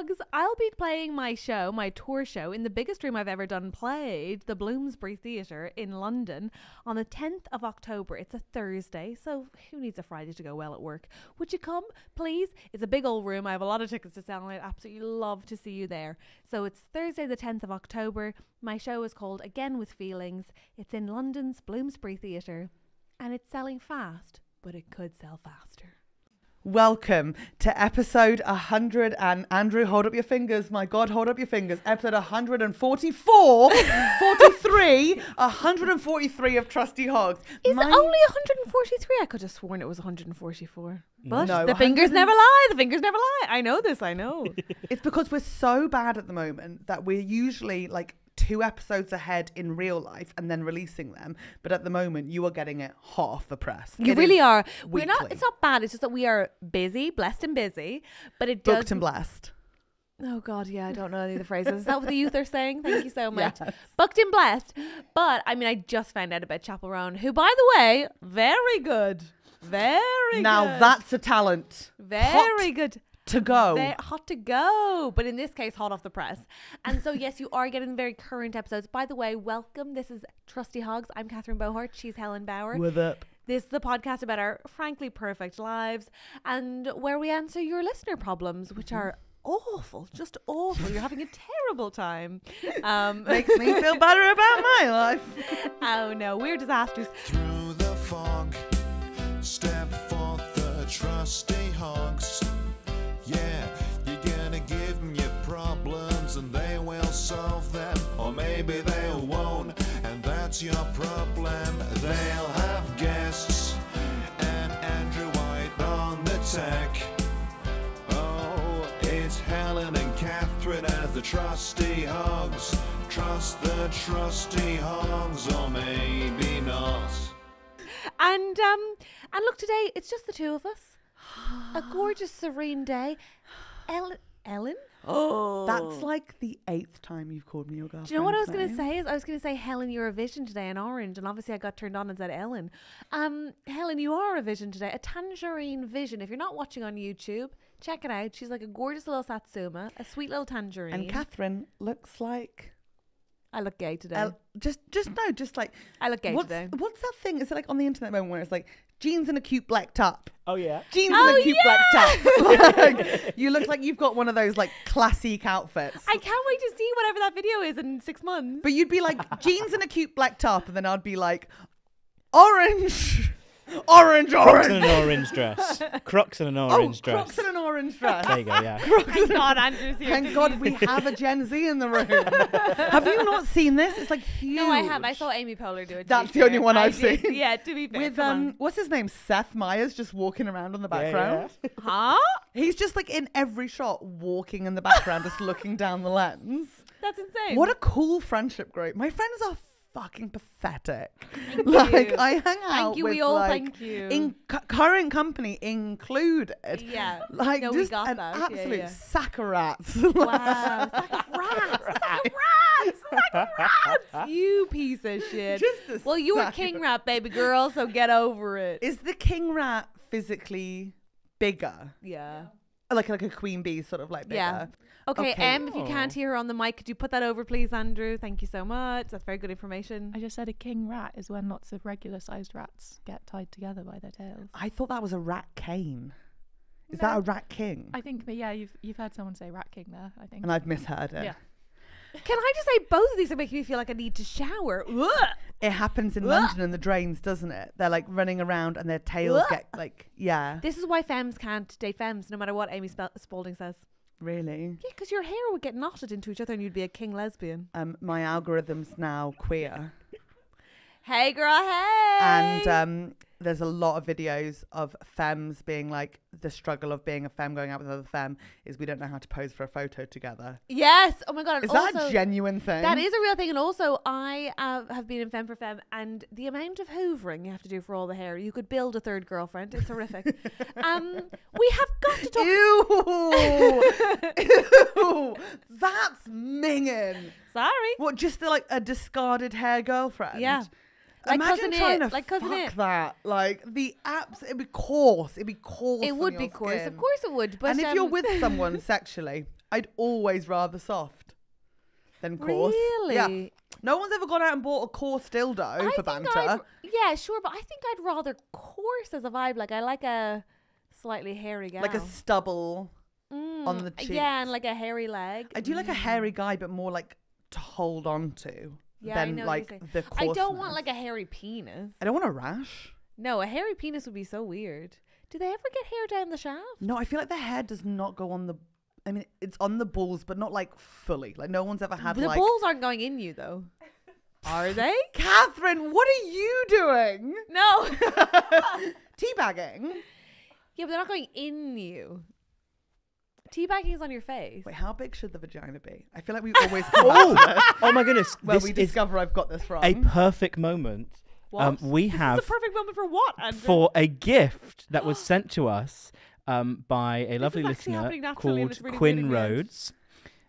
Hogs. I'll be playing my tour show, in the biggest room I've ever done played, the Bloomsbury Theatre in London, on the 10th of October. It's a Thursday, so who needs a Friday to go well at work? Would you come, please? It's a big old room. I have a lot of tickets to sell, and I'd absolutely love to see you there. So it's Thursday the 10th of October. My show is called Again with Feelings. It's in London's Bloomsbury Theatre, and it's selling fast, but it could sell faster. Welcome to episode 100 and Andrew, hold up your fingers. My God, hold up your fingers. Episode 144, 43, 143 of Trusty Hogs. Is it only 143? I could have sworn it was 144. But no, the fingers never lie. The fingers never lie. I know this. I know. It's because we're so bad at the moment that we're usually like 2 episodes ahead in real life and then releasing them, but at the moment you are getting it hot off the press. You really are. Weekly. It's not bad, it's just that we are busy, blessed and busy, but it does. Booked and blessed. Oh God, yeah, I don't know any of the phrases. Is that what the youth are saying? Thank you so much. Yes. Booked and blessed. But I mean, I just found out about Chapel Roan, who, by the way, very good. Now that's a talent. Very good. To go. They're hot to go, but in this case, hot off the press. And so, yes, you are getting very current episodes. By the way, welcome. This is Trusty Hogs. I'm Catherine Bohart. She's Helen Bauer. What's up? This is the podcast about our frankly perfect lives and where we answer your listener problems, which are awful, just awful. You're having a terrible time. Makes me feel better about my life. Oh no, we're disasters. Through the fog, step forth the Trusty Hogs. Yeah, you're gonna give them your problems and they will solve them, or maybe they won't, and that's your problem. They'll have guests and Andrew White on the tech. Oh, it's Helen and Catherine as the Trusty Hogs. Trust the Trusty Hogs, or maybe not. And look, today it's just the two of us. A gorgeous, serene day. Ellen? Oh, that's like the 8th time you've called me your girlfriend. Do you know what I was going to say? I was going to say Helen, you're a vision today in orange, and obviously I got turned on and said Ellen. Helen, you are a vision today, a tangerine vision. If you're not watching on YouTube, check it out. She's like a gorgeous little satsuma, a sweet little tangerine. And Catherine looks like... I look gay today. Just like... I look gay today. What's that thing? Is it like on the internet moment where it's like jeans and a cute black top? Oh yeah. Jeans and a cute black top. Like, you look like you've got one of those like classic outfits. I can't wait to see whatever that video is in 6 months. But you'd be like jeans and a cute black top, and then I'd be like orange. Crocs and an orange dress. Crocs and an orange dress. Crocs and an orange dress. There you go, yeah. Thank God Andrew's here. Thank God we have a Gen Z in the room. Have you not seen this? It's like huge. No, I have. I saw Amy Poehler do it. That's the only one I've did. seen. Yeah, to be fair. With what's his name? Seth Meyers just walking around in the background. Yeah. Huh? He's just like in every shot walking in the background, just looking down the lens. That's insane. What a cool friendship group. My friends are fucking pathetic. Thank Like you. I hang out Thank you. with We all like, thank you. in current company included. Yeah. Like No, we just got an that. absolute Yeah. sack of rats. Wow. Sack of rats. You piece of shit. Just a Well, you were sack king of- rat, baby girl, so get over it. Is the king rat physically bigger? Yeah. Like a queen bee, sort of like bigger. Yeah. Okay, Okay. if you can't hear her on the mic, could you put that over, please, Andrew? Thank you so much. That's very good information. I just said a king rat is when lots of regular sized rats get tied together by their tails. I thought that was a rat cane. Is that a rat king? I think, but yeah, you've heard someone say rat king there, I think. And I've misheard it. Yeah. Can I just say both of these are making me feel like I need to shower? Ugh. It happens in London in the drains, doesn't it? They're like running around and their tails get like, yeah. This is why femmes can't date femmes, no matter what Amy Spalding says. Really? Yeah, because your hair would get knotted into each other and you'd be a king lesbian. My algorithm's now queer. Hey, girl, hey! And there's a lot of videos of femmes being like, the struggle of being a femme going out with another femme is we don't know how to pose for a photo together. Yes! Oh my God. And Is also, that a genuine thing? that is a real thing. And also, I have been in Femme for Femme, and the amount of hoovering you have to do for all the hair, you could build a third girlfriend. It's horrific. We have got to talk... Ew! That's minging. Sorry. What, just like a discarded hair girlfriend? Yeah. Like Imagine Cousin trying It, to like Cousin fuck It. that. Like the apps, it'd be coarse. It'd be coarse. It on would your be coarse. skin. Of course it would. But And if you're with someone sexually I'd always rather soft than coarse. Really? Yeah. No one's ever gone out and bought a coarse dildo for banter. Yeah, sure, but I think I'd rather coarse as a vibe. Like I like a slightly hairy gal. Like a stubble on the cheek. Yeah, and like a hairy leg. I do like a hairy guy, but more like to hold on to Yeah, I than know what like you're saying. the coarseness. I don't want like a hairy penis. I don't want a rash. No, a hairy penis would be so weird. Do they ever get hair down the shaft? No, I feel like the hair does not go on the. I mean, it's on the balls, but not like fully. Like no one's ever had The like. balls aren't going in you though. Are they? Catherine, what are you doing? No. Teabagging. Yeah, but they're not going in you. Teabagging is on your face. Wait, how big should the vagina be? I feel like we always come back to this. Oh my goodness. Well, this we is discover I've got this wrong. a perfect moment. What? We This have is the perfect moment for what, Andrew? for a gift that was sent to us by a lovely is actually listener happening naturally and called it's really, Quinn really weird. Rhodes.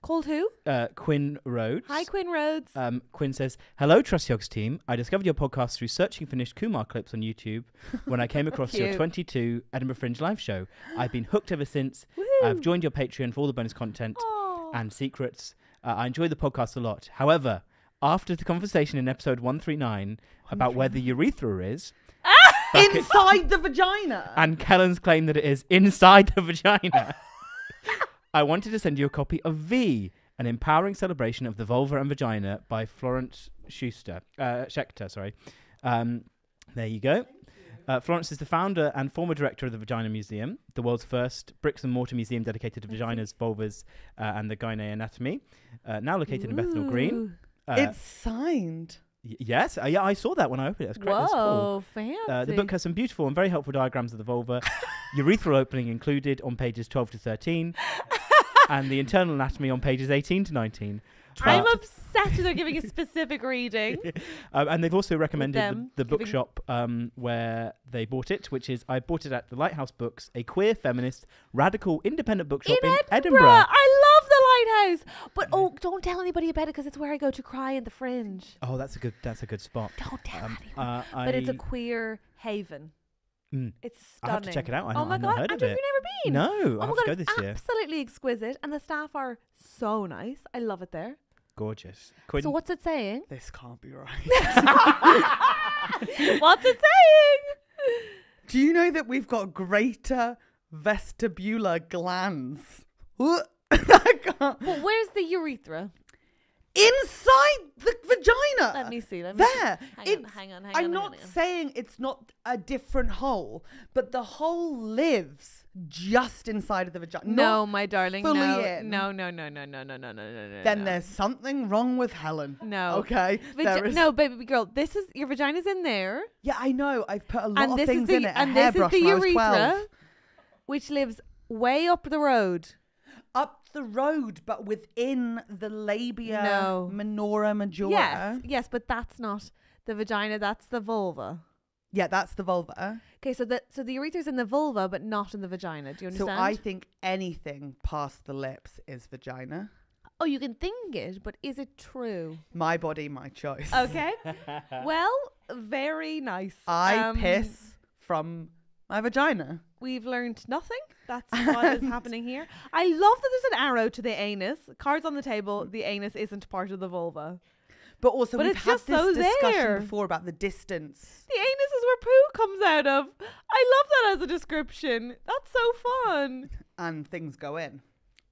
Called who? Quinn Rhodes. Hi, Quinn Rhodes. Quinn says, "Hello, TrustyHogs team. I discovered your podcast through searching for Nish Kumar clips on YouTube when I came across your Cute. 22 Edinburgh Fringe live show. I've been hooked ever since. I've joined your Patreon for all the bonus content Aw. and secrets. I enjoy the podcast a lot. However, after the conversation in episode 139 about where the urethra is, back at- Inside the vagina. and Kellen's claim that it is inside the vagina, I wanted to send you a copy of V, an empowering celebration of the vulva and vagina by Florence Schechter. There you go. Florence is the founder and former director of the Vagina Museum, the world's first bricks and mortar museum dedicated to vaginas, vulvas, and the gynae anatomy. Now located in Bethnal Green. It's signed. Yes, yeah, I saw that when I opened it. That's great. That's cool. Whoa, fancy. The book has some beautiful and very helpful diagrams of the vulva, urethral opening included on pages 12 to 13, and the internal anatomy on pages 18 to 19. I'm But- obsessed with her giving a specific reading. And they've also recommended them the giving- bookshop where they bought it, which is I bought it at the Lighthouse Books, a queer, feminist, radical, independent bookshop in Edinburgh. I love the Lighthouse. But don't tell anybody about it because it's where I go to cry in the Fringe. Oh, that's a good spot. Don't tell anyone. I But it's a queer haven. It's stunning. I'll have to check it out. Oh my I've god, not heard of Andrew, it. have you never been? No, Oh I'll my have god, to go it's this year. absolutely exquisite, and the staff are so nice. I love it there. Gorgeous. Quinn, So what's it saying? This can't be right. What's it saying? Do you know that we've got greater vestibular glands? I can't. But where's the urethra? Inside the vagina. Let me see. There. Hang on. I'm not saying it's not a different hole, but the hole lives just inside of the vagina. No, not my darling. fully No. in. No. Then there's something wrong with Helen. No. Okay. There is. No, baby girl. This is your vagina's in there, Yeah, I know. I've put a lot and of this things is in the it. A and this is hairbrush the when I was urethra, 12. which lives way up the road. Up the road, but within the labia No. minora majora. Yes, but that's not the vagina. That's the vulva. Yeah, that's the vulva. Okay, so the urethra's in the vulva, but not in the vagina. Do you So understand? I think anything past the lips is vagina. Oh, you can think it, but is it true? My body, my choice. Okay. Well, very nice. I piss from my vagina. We've learned nothing. That's what is happening here. I love that there's an arrow to the anus. Cards on the table. The anus isn't part of the vulva. But also, But we've it's had just this so discussion there. before about the distance. The anus is where poo comes out of. I love that as a description. That's so fun. And things go in.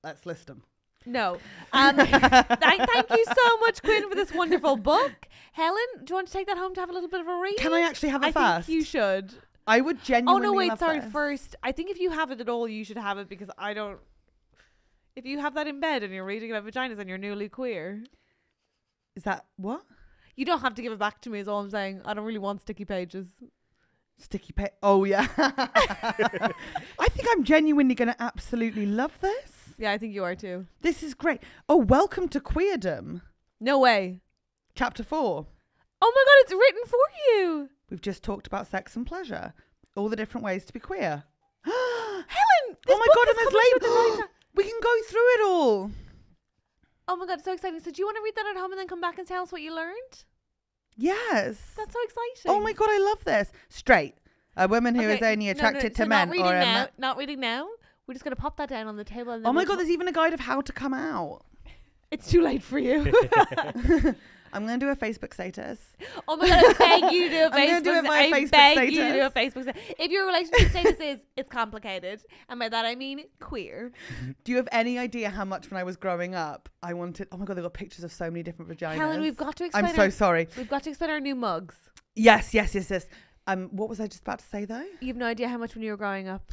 Let's list them. No. Thank you so much, Quinn, for this wonderful book. Helen, do you want to take that home to have a little bit of a read? Can I actually have it I first? think you should. I would Oh, genuinely no, wait, love sorry. this. First, I think if you have it at all, you should have it because I don't. If you have that in bed and you're reading about vaginas and you're newly queer, Is that what? you don't have to give it back to me, is all I'm saying. I don't really want sticky pages. Sticky paper. Oh, yeah. I think I'm genuinely going to absolutely love this. Yeah, I think you are too. This is great. Oh, welcome to Queerdom. No way. Chapter 4. Oh my god, it's written for you. We've just talked about sex and pleasure. All the different ways to be queer. Helen, this Oh my book god, is and there's coming to you at the right labels. time. We can go through it all. Oh my god, so exciting. So do you want to read that at home and then come back and tell us what you learned? Yes. That's so exciting. Oh my god, I love this. Straight. A woman who is Okay, only no, attracted so to men not reading or a now. man. Not reading now. We're just going to pop that down on the table. And Oh my God, there's even a guide of how to come out. It's too late for you. I'm going to do a Facebook status. Oh my God, I beg you to do a I'm gonna Facebook do it status. by I Facebook beg you to status. do a Facebook status. If your relationship status is, it's complicated. And by that I mean queer. Do you have any idea how much when I was growing up, I wanted... Oh my God, they've got pictures of so many different vaginas. Helen, we've got to explain I'm so sorry. We've got to explain our new mugs. Yes. What was I just about to say though? You have no idea how much when you were growing up.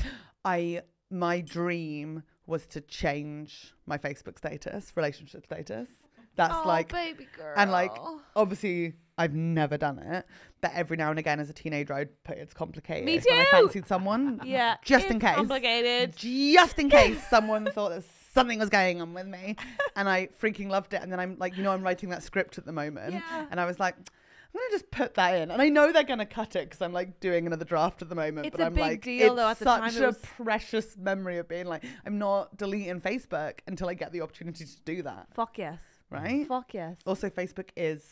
My dream was to change my Facebook status, relationship status. That's baby girl. and obviously I've never done it, but every now and again as a teenager I'd put it's complicated. Me When I too. fancied someone. Yeah. Just in it's case. complicated. Just in case someone thought that something was going on with me. And I freaking loved it. And then I'm like, I'm writing that script at the moment. Yeah. And I was like, I'm going to just put that in. And I know they're going to cut it because I'm like doing another draft at the moment. It's but a I'm big like, deal, it's though, at the time such it a was- precious memory of being like, I'm not deleting Facebook until I get the opportunity to do that. Fuck yes. Right? Fuck yes. Also, Facebook is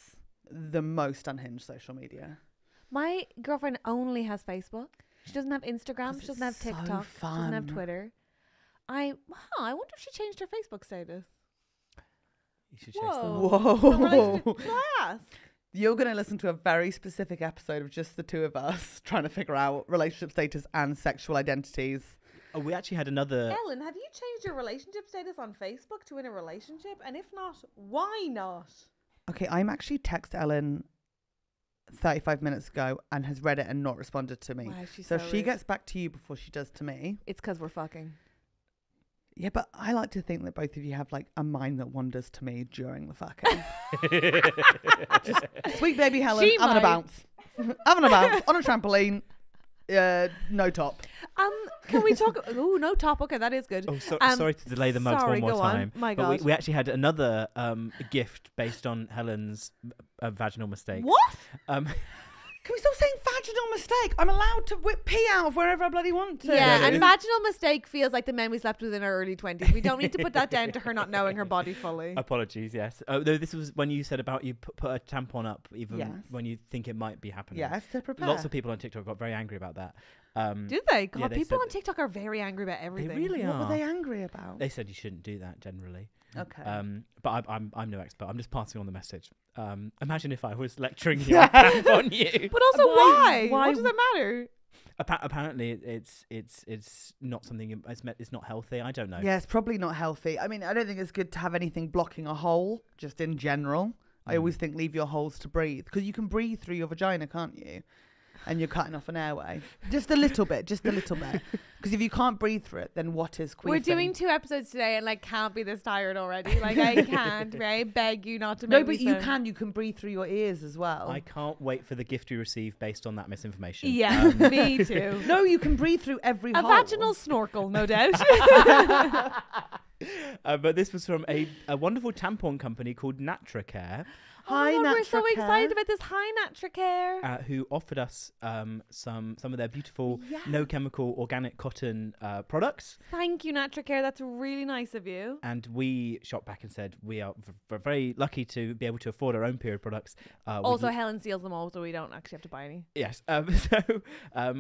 the most unhinged social media. My girlfriend only has Facebook. She doesn't have Instagram. 'Cause She doesn't have it's so TikTok. She doesn't have fun. Twitter. I wonder if she changed her Facebook status. You should chase them. Whoa. Class. You're going to listen to a very specific episode of just the two of us trying to figure out relationship status and sexual identities. Oh, we actually had another. Ellen, have you changed your relationship status on Facebook to in a relationship? And if not, why not? Okay, I'm actually text Ellen 35 minutes ago and has read it and not responded to me. Wow, she's so so if she rude. gets back to you before she does to me. It's because we're fucking. Yeah, but I like to think that both of you have like a mind that wanders to me during the fucking. Just sweet baby Helen, She having might. a bounce. Having a bounce on a trampoline. No top. Can we talk? Oh, no top. Okay, that is good. Oh, sorry to delay the mugs sorry, one more go on. time. My but God. we actually had another gift based on Helen's vaginal mistake. What? Can we stop saying vaginal mistake? I'm allowed to whip pee out of wherever I bloody want to. Yeah, Yeah, and it- vaginal mistake feels like the men we slept with in our early 20s. We don't need to put that down to her not knowing her body fully. Apologies, yes. Oh, no, this was when you said about you put a tampon up even Yes. when you think it might be happening. Yes, to prepare. Lots of people on TikTok got very angry about that. Do they? God, yeah, they people said on TikTok are very angry about everything. really What are. were they angry about? They said you shouldn't do that generally. Okay. But I'm no expert. I'm just passing on the message. Imagine if I was lecturing you on you. But also, why? why- What does it matter? Apparently, it's not something. It's not healthy. I don't know. Yeah, it's probably not healthy. I mean, I don't think it's good to have anything blocking a hole, just in general. I always think leave your holes to breathe. Because you can breathe through your vagina, can't you? And you're cutting off an airway. Just a little bit. Because if you can't breathe through it, then what is queefing? We're doing 2 episodes today and can't be this tired already. I can't, right? Beg you not to No, make but me you so. can. You can breathe through your ears as well. I can't wait for the gift you receive based on that misinformation. Yeah, me too. No, you can breathe through every A hole. vaginal snorkel, no doubt. But this was from a wonderful tampon company called Natracare, Hi, oh my God, we're so Natracare. excited about this. Hi, Natracare. who offered us some of their beautiful no chemical organic cotton products. Thank you, Natracare. That's really nice of you. And we shot back and said we are very lucky to be able to afford our own period products. Also, Helen seals them all, so we don't actually have to buy any. Yes.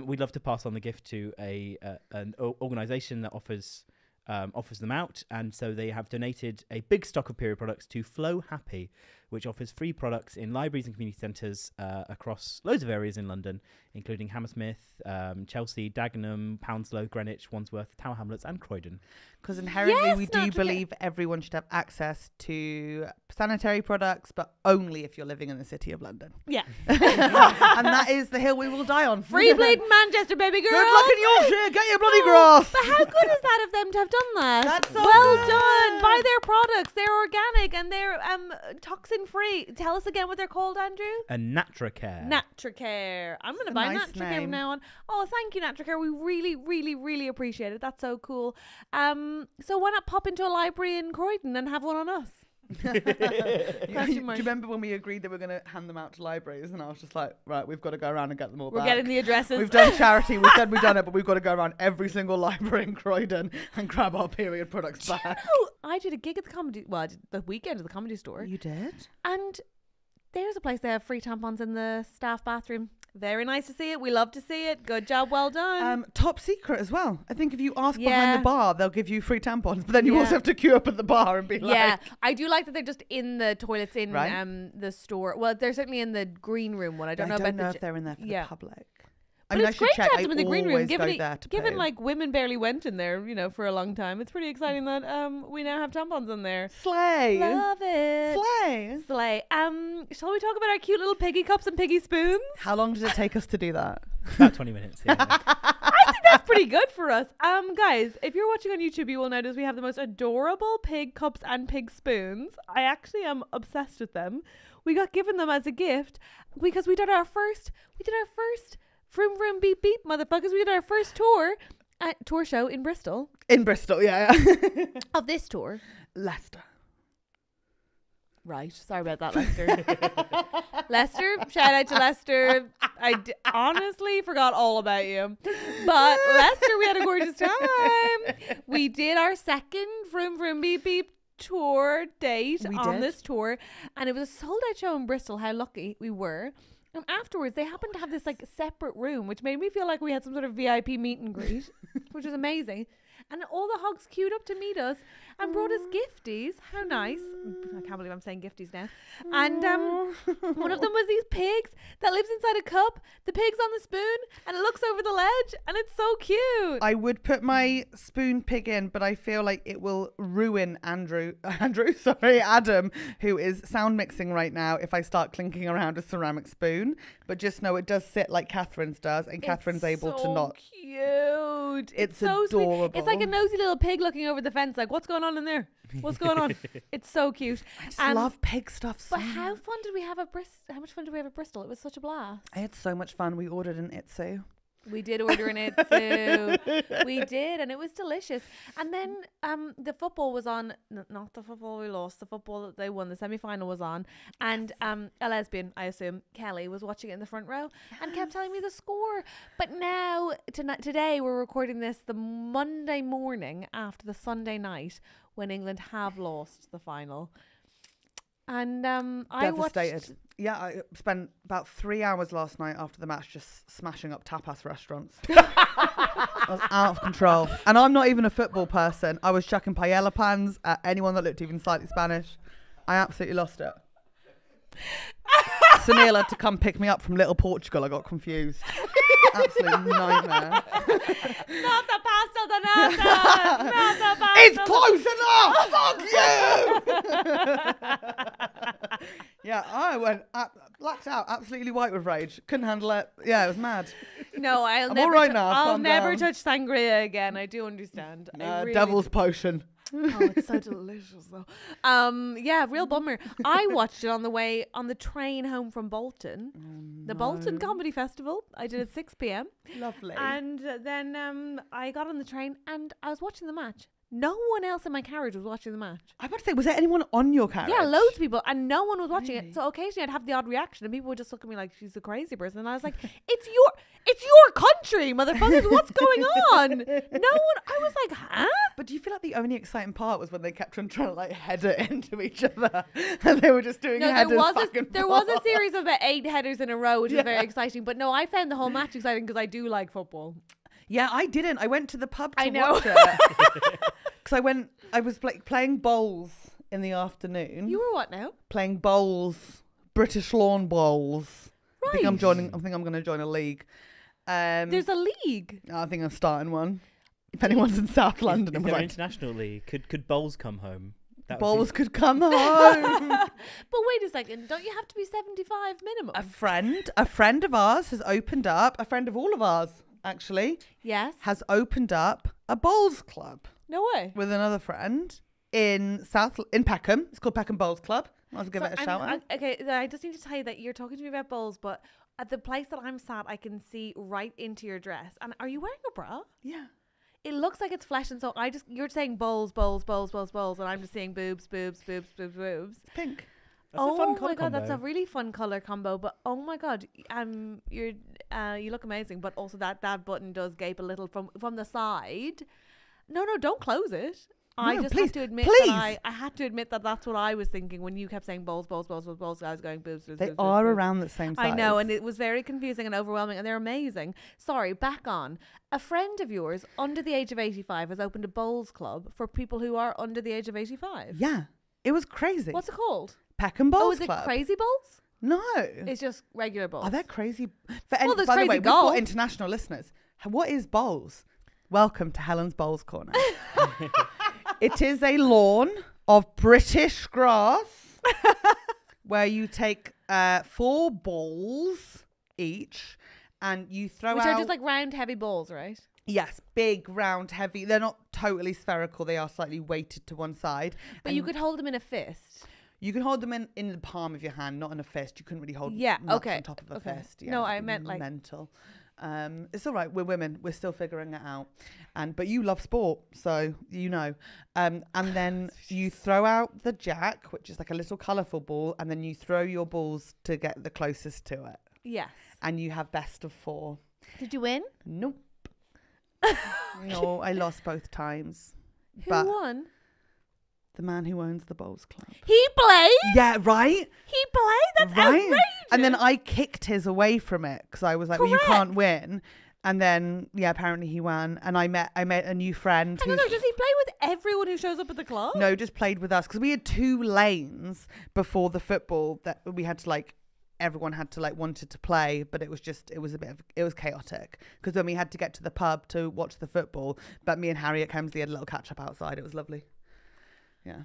We'd love to pass on the gift to an organisation that offers them out, and so they have donated a big stock of period products to Flow Happy, which offers free products in libraries and community centres across loads of areas in London, including Hammersmith, Chelsea, Dagenham, Hounslow, Greenwich, Wandsworth, Tower Hamlets and Croydon. Because inherently Yes, we do Natracare. believe everyone should have access to sanitary products, but only if you're living in the city of London. Yeah. And that is the hill we will die on. Free bleeding Manchester, baby girl. Good luck in Yorkshire. Get your bloody grass. But how good is that of them to have done that? That's so well good. done. Buy their products. They're organic and they're toxin free. Tell us again what they're called, Andrew. A Natracare. Natracare. I'm going to a buy nice Natracare name. from now on. Oh, thank you, Natracare. We really, really, really appreciate it. That's so cool. So why not pop into a library in Croydon and have one on us? Do you Question mark. remember when we agreed that we're going to hand them out to libraries? And I was just like, right, we've got to go around and get them all We're back. getting the addresses. We've done charity. We said we've done it, but we've got to go around every single library in Croydon and grab our period products back. Oh, I did a gig at the comedy. Well, I did the weekend at the comedy store, You did? and there's a place they have free tampons in the staff bathroom. Very nice to see it. We love to see it. Good job. Well done. Top secret as well. I think if you ask Yeah. behind the bar, they'll give you free tampons. But then you also have to queue up at the bar and be like... Yeah, I do like that they're just in the toilets in Right. the store. Well, they're certainly in the green room one. I don't know about if they're in there for yeah. the public. But I it's should great check. to have them in the green room, always given, go there to given poo. like women barely went in there, you know, for a long time. It's pretty exciting that we now have tampons in there. Slay. Love it. Slay. Slay. Shall we talk about our cute little piggy cups and piggy spoons? How long did it take us to do that? About 20 minutes. Yeah. I think that's pretty good for us. Guys, if you're watching on YouTube, you will notice we have the most adorable pig cups and pig spoons. I actually am obsessed with them. We got given them as a gift because we did our first vroom vroom beep beep motherfuckers. We did our first tour show in Bristol. In Bristol, yeah. Of this tour. Leicester. Right. Sorry about that, Lester. Lester, shout out to Lester. I honestly forgot all about you. But Lester, we had a gorgeous time. We did our second Vroom Vroom Beep Beep tour date on this tour. And it was a sold out show in Bristol. How lucky we were. And afterwards, they happened to have this like separate room, which made me feel like we had some sort of VIP meet and greet, which was amazing. And all the hogs queued up to meet us and brought us gifties. How nice. I can't believe I'm saying gifties now. And one of them was these pigs that lives inside a cup. The pig's on the spoon and it looks over the ledge and it's so cute. I would put my spoon pig in, but I feel like it will ruin Adam, who is sound mixing right now, if I start clinking around a ceramic spoon. But just know it does sit like Catherine's does, and Catherine's able to not. Cute. It's so adorable. sweet. It's like a nosy little pig looking over the fence, like, what's going on in there? What's going on? It's so cute. I just love pig stuff so But how much. fun did we have at Bristol? How much fun did we have at Bristol? It was such a blast. I had so much fun. We ordered an itsu. We did order an itsu. We did, and it was delicious. And then the football was on. Not the football we lost. The football that they won. The semi-final was on, and a lesbian, I assume, Kelly, was watching it in the front row and kept telling me the score. But now, today, we're recording this the Monday morning after the Sunday night when England have lost the final. And I Devastated. watched. Yeah, I spent about 3 hours last night after the match just smashing up tapas restaurants. I was out of control. And I'm not even a football person. I was chucking paella pans at anyone that looked even slightly Spanish. I absolutely lost it. Sunil had to come pick me up from Little Portugal. I got confused. Absolute nightmare. Not the pasta de nata. Not the pasta. It's close enough. Fuck you. Yeah, I went blacked out, absolutely white with rage. Couldn't handle it. Yeah, it was mad. No, I'm all right now. I'll Calm never down. touch sangria again. I do understand. I really Devil's potion. Oh, it's so delicious though. Yeah, real bummer. I watched it on the train home from Bolton, the Bolton Comedy Festival. I did it 6 p.m. Lovely. And then I got on the train and I was watching the match. No one else in my carriage was watching the match. I was about to say, was there anyone on your carriage? Yeah, loads of people, and no one was watching it. So occasionally I'd have the odd reaction, and people would just look at me like she's a crazy person. And I was like, "It's your country, motherfuckers! What's going on?" No one. I was like, "Huh?" But do you feel like the only exciting part was when they kept on trying to like head it into each other, and they were just doing headers back and there was a forth? series of about 8 headers in a row, which was very exciting. But no, I found the whole match exciting because I do like football. Yeah, I didn't. I went to the pub to I know. watch it. Because I was playing bowls in the afternoon. You were what now? Playing bowls, British lawn bowls. Right. I think I'm going to join a league. There's a league. I think I'm starting one. If anyone's in South London, Is and there was an like, international league? Could Boules come home? That would bowls be- could come home. But wait a second, don't you have to be 75 minimum? A friend of ours has opened up. A friend of all of ours, actually, Yes. has opened up a bowls club No way. with another friend in Peckham. It's called Peckham Bowls Club. I'll give it a shout out. Okay, I just need to tell you that you're talking to me about bowls, but at the place that I'm sat, I can see right into your dress. And are you wearing a bra? Yeah. It looks like it's flesh, and so you're saying bowls, bowls, bowls, bowls, bowls, and I'm just seeing boobs, boobs, boobs, boobs, boobs. Pink. That's a fun my colour god, that's a combo. really fun color combo. But oh my god, you look amazing. But also that button does gape a little from the side. No, don't close it. I No, just please, had to admit please. that I had to admit that that's what I was thinking when you kept saying Boules. I was going boobs. They are around the same size. I know, and it was very confusing and overwhelming, and they're amazing. Sorry, back on. A friend of yours under the age of 85 has opened a bowls club for people who are under the age of 85. Yeah, it was crazy. What's it called? Peckham Bowls Oh, is it Club? Crazy Bowls? No. It's just regular bowls. Are they crazy? Well, there's by the crazy way, we've golf. got international listeners. What is bowls? Welcome to Helen's Bowls Corner. It is a lawn of British grass where you take 4 balls each and you throw Which out... are just like round, heavy balls, right? Yes, big, round, heavy. They're not totally spherical. They are slightly weighted to one side. But you could hold them in a fist. You can hold them in the palm of your hand, not in a fist. You couldn't really hold Yeah, much okay, on top of a okay. fist. Yeah, No, that'd I be meant, like- mental. It's all right. We're women. We're still figuring it out. But you love sport, so you know. And then you throw out the jack, which is like a little colourful ball, and then you throw your balls to get the closest to it. Yes. And you have best of 4. Did you win? Nope. No, I lost both times. Who But won? the man who owns the bowls club. He played? Yeah, right? He played? That's Right. outrageous. And then I kicked his away from it because I was like, well, you Correct. can't win. And then, yeah, apparently he won. And I met a new friend Hang who on, no, does he play with everyone who shows up at the club? no, just played with us because we had 2 lanes before the football that we had to like, everyone had to like wanted to play, but it was chaotic because when we had to get to the pub to watch the football, but me and Harriet Kemsley had a little catch up outside. It was lovely. Yeah.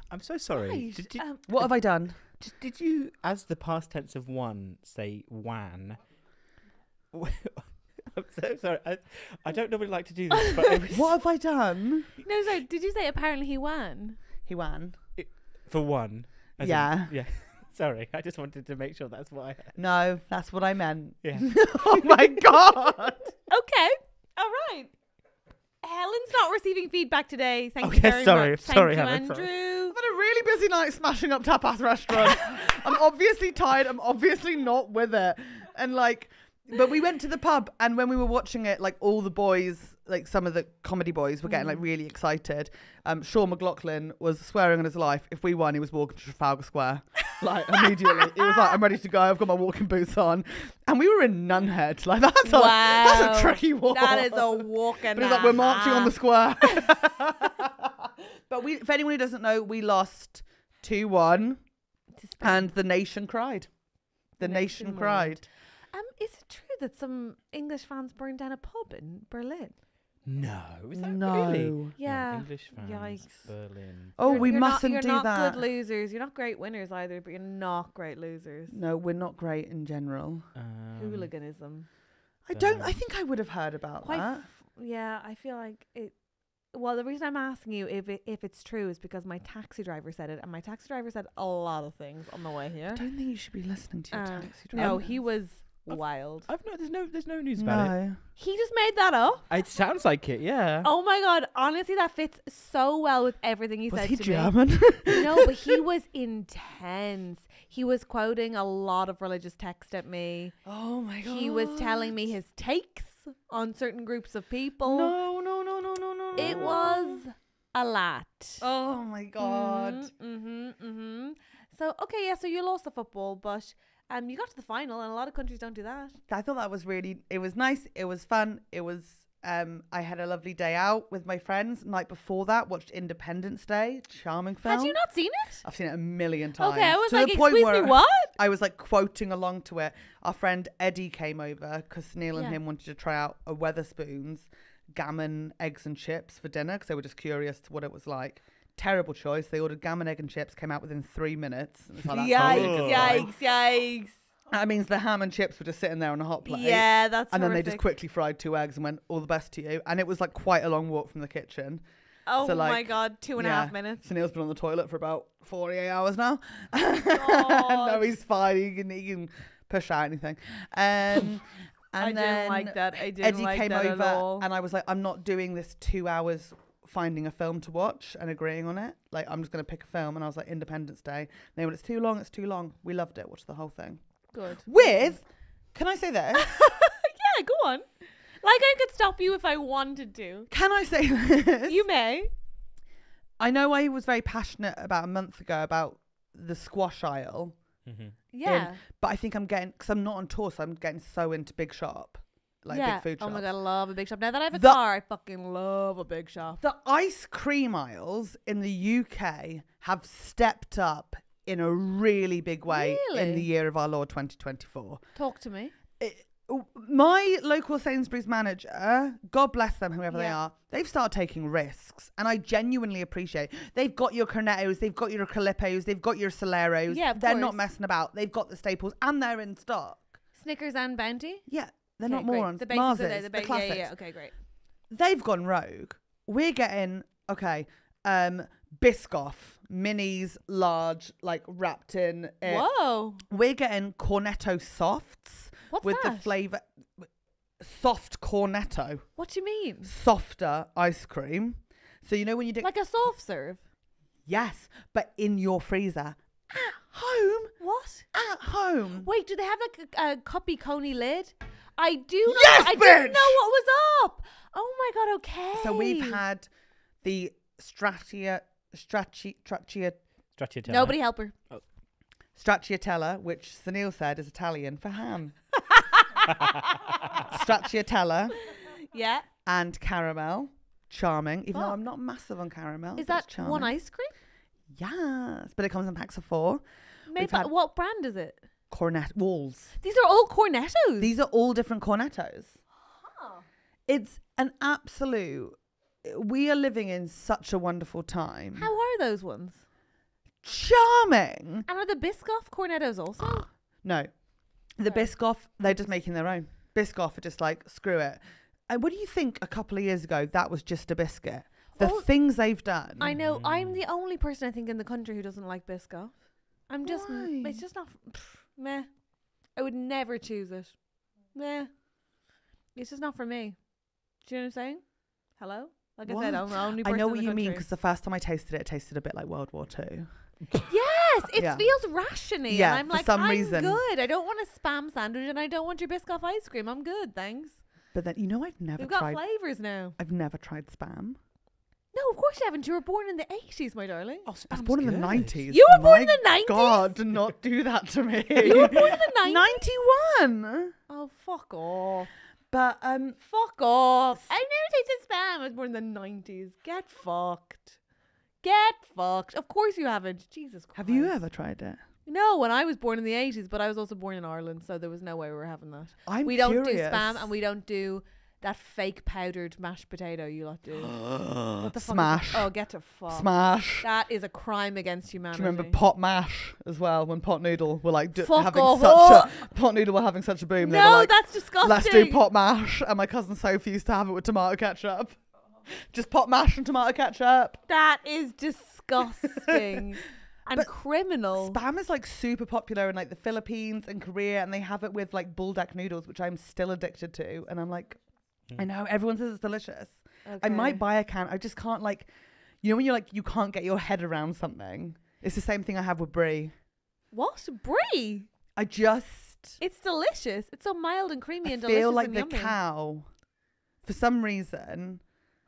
I'm so sorry. Right. What have I done? Did you, as the past tense of one, say wan? I'm so sorry. I don't normally like to do this, but it was What have I done? No, sorry. Did you say apparently he won? He won. for one. as in- Yeah. yeah. Sorry, I just wanted to make sure that's what I heard. No, that's what I meant. Yeah. Oh my God. Okay. All right. Helen's not receiving feedback today. Thank you Okay, very sorry, much. sorry, Thank you, Helen, sorry. Andrew. I've had a really busy night smashing up tapas restaurants. I'm obviously tired. I'm obviously not with it. And like, but we went to the pub, and when we were watching it, like all the boys, like some of the comedy boys were getting like really excited. Sean McLaughlin was swearing on his life. If we won, he was walking to Trafalgar Square. Like immediately. He was like, I'm ready to go. I've got my walking boots on. And we were in Nunhead. Like that's a tricky walk. That is a walk and But he's like, we're marching on the square. But if anyone who doesn't know, we lost 2-1 and the nation cried. The nation Nation cried. Is it true that some English fans burned down a pub in Berlin? No, is that No. really? Yeah. English fans, Yikes. Berlin. Oh, You're- we you're mustn't not, do You're that. not good losers. You're not great winners either, but you're not great losers. No, we're not great in general. Hooliganism. I think I would have heard about Quite that. Yeah, I feel like it. Well, the reason I'm asking you if it's true is because my taxi driver said it, and my taxi driver said a lot of things on the way here. I don't think you should be listening to your taxi driver. No, he was wild. I've no. There's no news about it. No. He just made that up. It sounds like it. Yeah. Oh my god! Honestly, that fits so well with everything he Was said he to German? me. No, but he was intense. He was quoting a lot of religious text at me. Oh my God. He was telling me his takes on certain groups of people. No. It was a lot. Oh my God. So okay, yeah. So you lost the football, but you got to the final, and a lot of countries don't do that. I thought that was it was nice. It was fun. It was, I had a lovely day out with my friends. Night before that, watched Independence Day. Charming film. Had you not seen it? I've seen it a million times. Okay, I was to like, the point excuse me, where what? I was like quoting along to it. Our friend Eddie came over because Neil and Yeah. him wanted to try out a Weatherspoons gammon, eggs and chips for dinner because they were just curious to what it was like. Terrible choice. They ordered gammon, egg and chips, came out within 3 minutes. And it's like, that's Yikes! horrible. Yikes! That means the ham and chips were just sitting there on a hot plate. Yeah, that's. And then they horrific. just quickly fried 2 eggs and went, all the best to you. And it was like quite a long walk from the kitchen. Oh So, my like, god, 2.5 minutes. So Neil's been on the toilet for about 48 hours now. God. No, he's fine. He can push out anything. And I then didn't like that. I didn't Eddie like came that over at all. and I was like, I'm not doing this 2 hours finding a film to watch and agreeing on it. Like, I'm just going to pick a film. And I was like, Independence Day. And they went, it's too long. It's too long. We loved it. Watched the whole thing. Good. With, can I say this? Yeah, go on. Like I could stop you if I wanted to. Can I say this? You may. I know I was very passionate about a month ago about the squash aisle. Mm-hmm. Yeah. But I think I'm getting, because I'm not on tour, so I'm getting so into Big Shop. Like big food Oh shops. my God, I love a big shop. Now that I have a The- car, I fucking love a big shop. The ice cream aisles in the UK have stepped up in a really big way in Really? the year of our Lord 2024. Talk to me. My local Sainsbury's manager, God bless them, whoever they Yeah. are, they've started taking risks, and I genuinely appreciate it. They've got your Cornettos, they've got your Calippos, they've got your Soleros. Yeah, of they're course. not messing about. They've got the staples, and they're in stock. Snickers and Bounty? Yeah, they're Okay, not great. morons. The basics are there, Mars's, the the classics. yeah. Okay, great. They've gone rogue. We're getting Biscoff minis, large, like wrapped in it. Whoa. We're getting Cornetto softs What's with the that? flavour. Soft Cornetto, What do you mean? softer ice cream. So you know when you do Like a soft serve? yes, but in your freezer at home. What? At home. Wait, do they have like a cuppy coney lid? I do know. Yes, I didn't bitch! know what was up. Oh my God, okay. So we've had the Stracciatella, Nobody help her. Stracciatella, which Sunil said is Italian for ham. Stracciatella Yeah. and caramel. Charming. Even though Oh. I'm not massive on caramel. Is but that it's charming. one ice cream? Yes. But it comes in packs of 4. Maybe. had- What brand is it? Cornet walls. These are all cornettos. These are all different cornettos. It's an absolute. We are living in such a wonderful time. How are those ones? Charming. And are the Biscoff cornettos also? No. The Okay. Biscoff, they're just making their own. Biscoff are just like, screw it. And what do you think a couple of years ago that was just a biscuit? The Oh, things they've done. I know. I'm the only person I think in the country who doesn't like Biscoff. I'm just. Why? It's just not. Meh. I would never choose it. Meh. It's just not for me. Do you know what I'm saying? Hello? Like I said, What? I'm the only I person know in what the you mean country. because the first time I tasted it, it tasted a bit like World War II. Yes, it Yeah. feels rationy. Yeah, and I'm for like, some I'm reason. good. I don't want a spam sandwich and I don't want your Biscoff ice cream. I'm good, thanks. But then, you know, I've never We've got tried. flavours now. I've never tried Spam. No, of course you haven't. You were born in the 80s, my darling. I was born in the good. 90s. You were born in My the 90s? God, do not do that to me. You were born in the 90s? 91. Oh, fuck off. But Fuck off. I never tasted spam. I was born in the 90s. Get fucked. Get fucked. Of course you haven't. Jesus Christ. have you ever tried it? No, when I was born in the 80s, but I was also born in Ireland, so there was no way we were having that. I'm We don't do curious. spam and we don't do that fake powdered mashed potato you lot do. What the fuck? Smash. Oh, get to fuck. Smash. That is a crime against Do humanity. you remember pot mash as well? When pot noodle were like Fuck having off. such a pot noodle were having such a boom. They were No, like, that's disgusting. let's do pot mash. And my cousin Sophie used to have it with tomato ketchup. Just pot mash and tomato ketchup. That is disgusting and But criminal. Spam is like super popular in like the Philippines and Korea, and they have it with like bulldog noodles, which I'm still addicted to. And I'm like, I know everyone says it's delicious. I might buy a can. I just can't like, you know, when you're like, you can't get your head around something. It's the same thing I have with brie. What? Brie? I just It's delicious. It's so mild and creamy I and delicious. feel like and the yummy. cow, for some reason,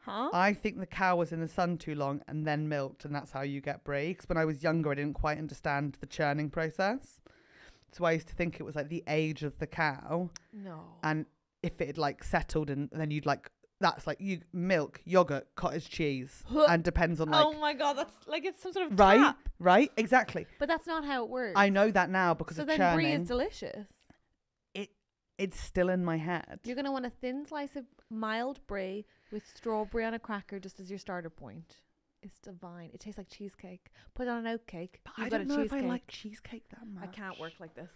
Huh? I think the cow was in the sun too long and then milked, and that's how you get brie. Because when I was younger, I didn't quite understand the churning process. So I used to think it was like the age of the cow, No. and if it had like settled, and then you'd like, that's like you milk, yogurt, cottage cheese, and depends on like, Oh my God, that's like it's some sort of right, tap. right, exactly. But that's not how it works. I know that now because so of then brie is churning. delicious. It's still in my head. You're going to want a thin slice of mild brie with strawberry on a cracker just as your starter point. It's divine. It tastes like cheesecake. Put it on an oat cake. But You've I got don't a know if cheesecake. I like cheesecake that much. I can't work like this.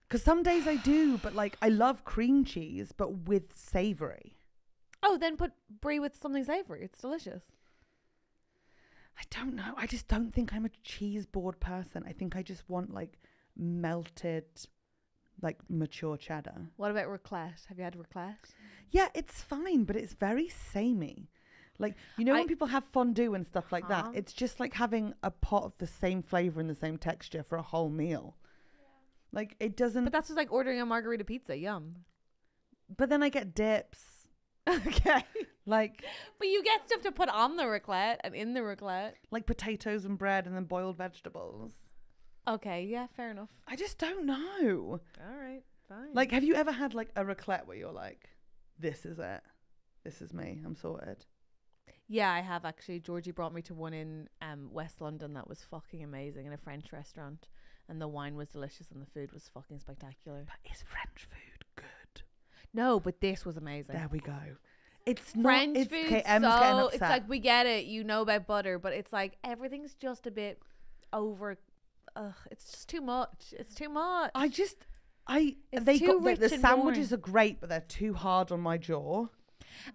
Because some days I do, but like I love cream cheese, but with savoury. Oh, then put brie with something savory. It's delicious. I don't know. I just don't think I'm a cheese board person. I think I just want like melted, like mature cheddar. What about raclette? Have you had raclette? Yeah, it's fine, but it's very samey. Like, you know, when I- people have fondue and stuff like that, Huh? it's just like having a pot of the same flavour and the same texture for a whole meal. Like, it doesn't. But that's just like ordering a margarita pizza. Yum. But then I get dips. Okay. Like But you get stuff to put on the raclette and in the raclette. potatoes and bread and then boiled vegetables. Okay, yeah, fair enough. I just don't know. All right, fine. Like, have you ever had like a raclette where you're like, this is it, this is me, I'm sorted? Yeah, I have actually. Georgie brought me to one in West London that was fucking amazing in a French restaurant, and the wine was delicious and the food was fucking spectacular. But is French food good? No, but this was amazing. There we go. It's not French it's, food, okay, Em's getting so upset. it's like we get it, you know about butter, but it's like everything's just a bit over. It's just too much. It's too much. They too got rich the and sandwiches boring. are great, but they're too hard on my jaw.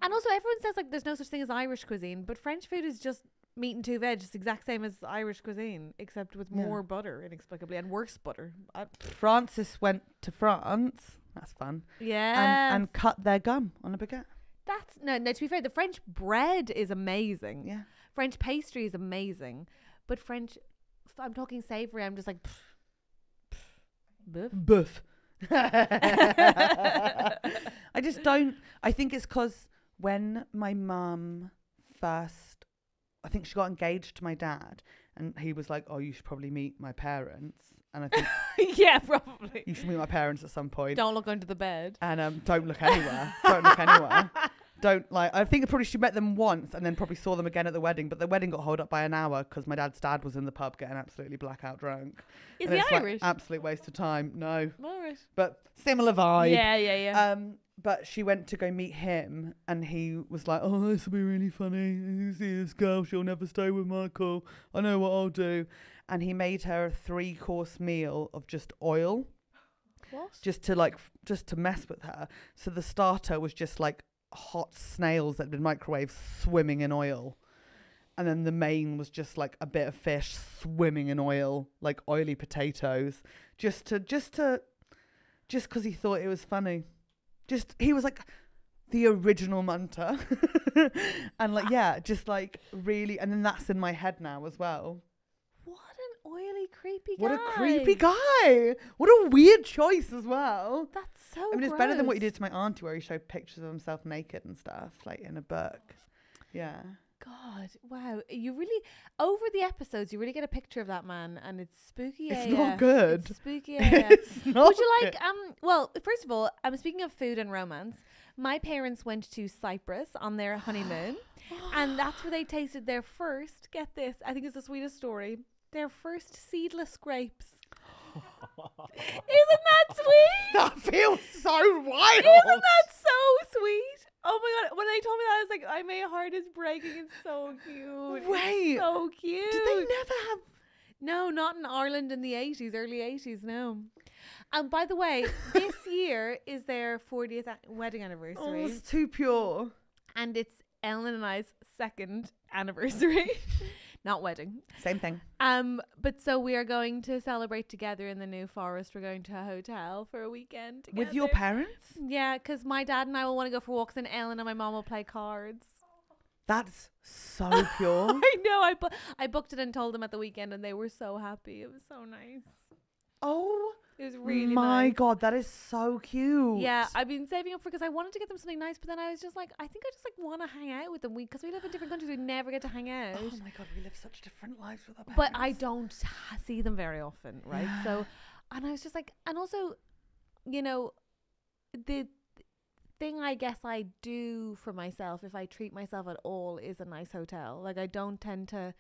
And also, everyone says like there's no such thing as Irish cuisine, but French food is just meat and two veg. It's the exact same as Irish cuisine, except with Yeah. more butter, inexplicably, and worse butter. Francis went to France. That's fun. Yeah, And cut their gum on a baguette. that's no. To be fair, the French bread is amazing. Yeah. French pastry is amazing, but French. I'm talking savory. I'm just like. Boof. I just don't. I think it's because when my mum first, I think she got engaged to my dad, and he was like, "Oh, you should probably meet my parents." And I think Yeah, probably. you should meet my parents at some point. Don't look under the bed. And don't look anywhere. Don't look anywhere. Don't like. I think probably she met them once and then probably saw them again at the wedding. But the wedding got held up by an hour because my dad's dad was in the pub getting absolutely blackout drunk. Is And he it's like Irish? absolute waste of time. No, All right. but similar vibe. Yeah. But she went to go meet him, and he was like, "Oh, this will be really funny. You see this girl, she'll never stay with Michael. I know what I'll do." And he made her a 3-course meal of just oil, What? just to mess with her. So the starter was just like hot snails that had been microwaved swimming in oil, and then the main was just like a bit of fish swimming in oil, like oily potatoes, just because he thought it was funny. He was like the original Munter. And like, yeah, just like really, and then that's in my head now as well. What an oily, creepy guy. What a creepy guy. What a weird choice as well. That's so I mean, it's better than what he gross. did to my auntie where he showed pictures of himself naked and stuff, like in a book. Yeah. God, wow. You really, over the episodes, you really get a picture of that man, and it's spooky It's AF. not good. It's spooky AF. It's not Would you like, good. well, first of all, speaking of food and romance, my parents went to Cyprus on their honeymoon, and that's where they tasted their first, get this, I think it's the sweetest story, their first seedless grapes. Isn't that sweet? That feels so wild. Isn't that so sweet? Oh my God. When they told me that, I was like, my heart is breaking. It's so cute. Wait. It's so cute. Did they never have... No, not in Ireland in the 80s, early 80s, no. And by the way, this year is their 40th wedding anniversary. Oh, it's too pure. And it's Ellen and I's second anniversary. Not wedding. Same thing. But so we are going to celebrate together in the New Forest. We're going to a hotel for a weekend together. With your parents? Yeah, because my dad and I will want to go for walks, and Ellen and my mom will play cards. That's so pure. I know. I booked it and told them at the weekend, and they were so happy. It was so nice. Oh It was really my nice. God, that is so cute. Yeah, I've been saving up for, because I wanted to get them something nice, but then I was just like, I think I just like want to hang out with them. Because we live in different countries, we never get to hang out. Oh my God, we live such different lives with our parents. But I don't see them very often, right? So, and I was just like, and also, you know, the thing I guess I do for myself, if I treat myself at all, is a nice hotel. Like, I don't tend to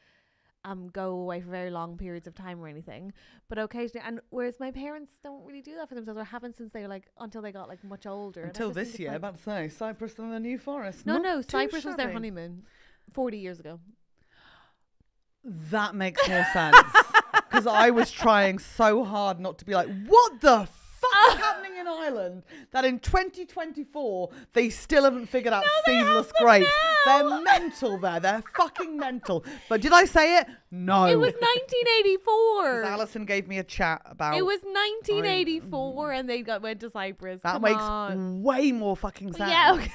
go away for very long periods of time or anything, but occasionally, and whereas my parents don't really do that for themselves, or haven't since they were like, until they got like much older. And I Until just think this it's year, like- about to say, Cyprus and the New Forest. no, Not too Cyprus was their shabby. honeymoon 40 years ago. That makes more sense. Because I was trying so hard not to be like, what the fuck is happening in Ireland? That in 2024, they still haven't figured out seedless grapes. They're mental there. They're fucking mental. But did I say it? No. It was 1984. Alison gave me a chat about... It was 1984, and they went to Cyprus. That Come makes on. way more fucking sense. Yeah, okay.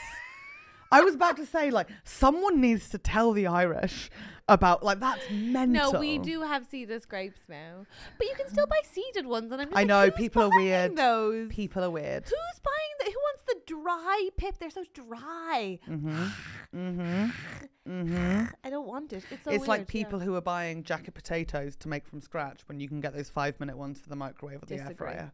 I was about to say, like, someone needs to tell the Irish about, like, that's mental. No, we do have seedless grapes now, but you can still buy seeded ones. And I'm just I like, know, who's people are buying weird. Those People are weird. Who's buying that? Who wants the dry pip? They're so dry. I don't want it. It's so It's weird, like people who are buying jacket potatoes to make from scratch when you can get those 5-minute ones for the microwave or the air fryer.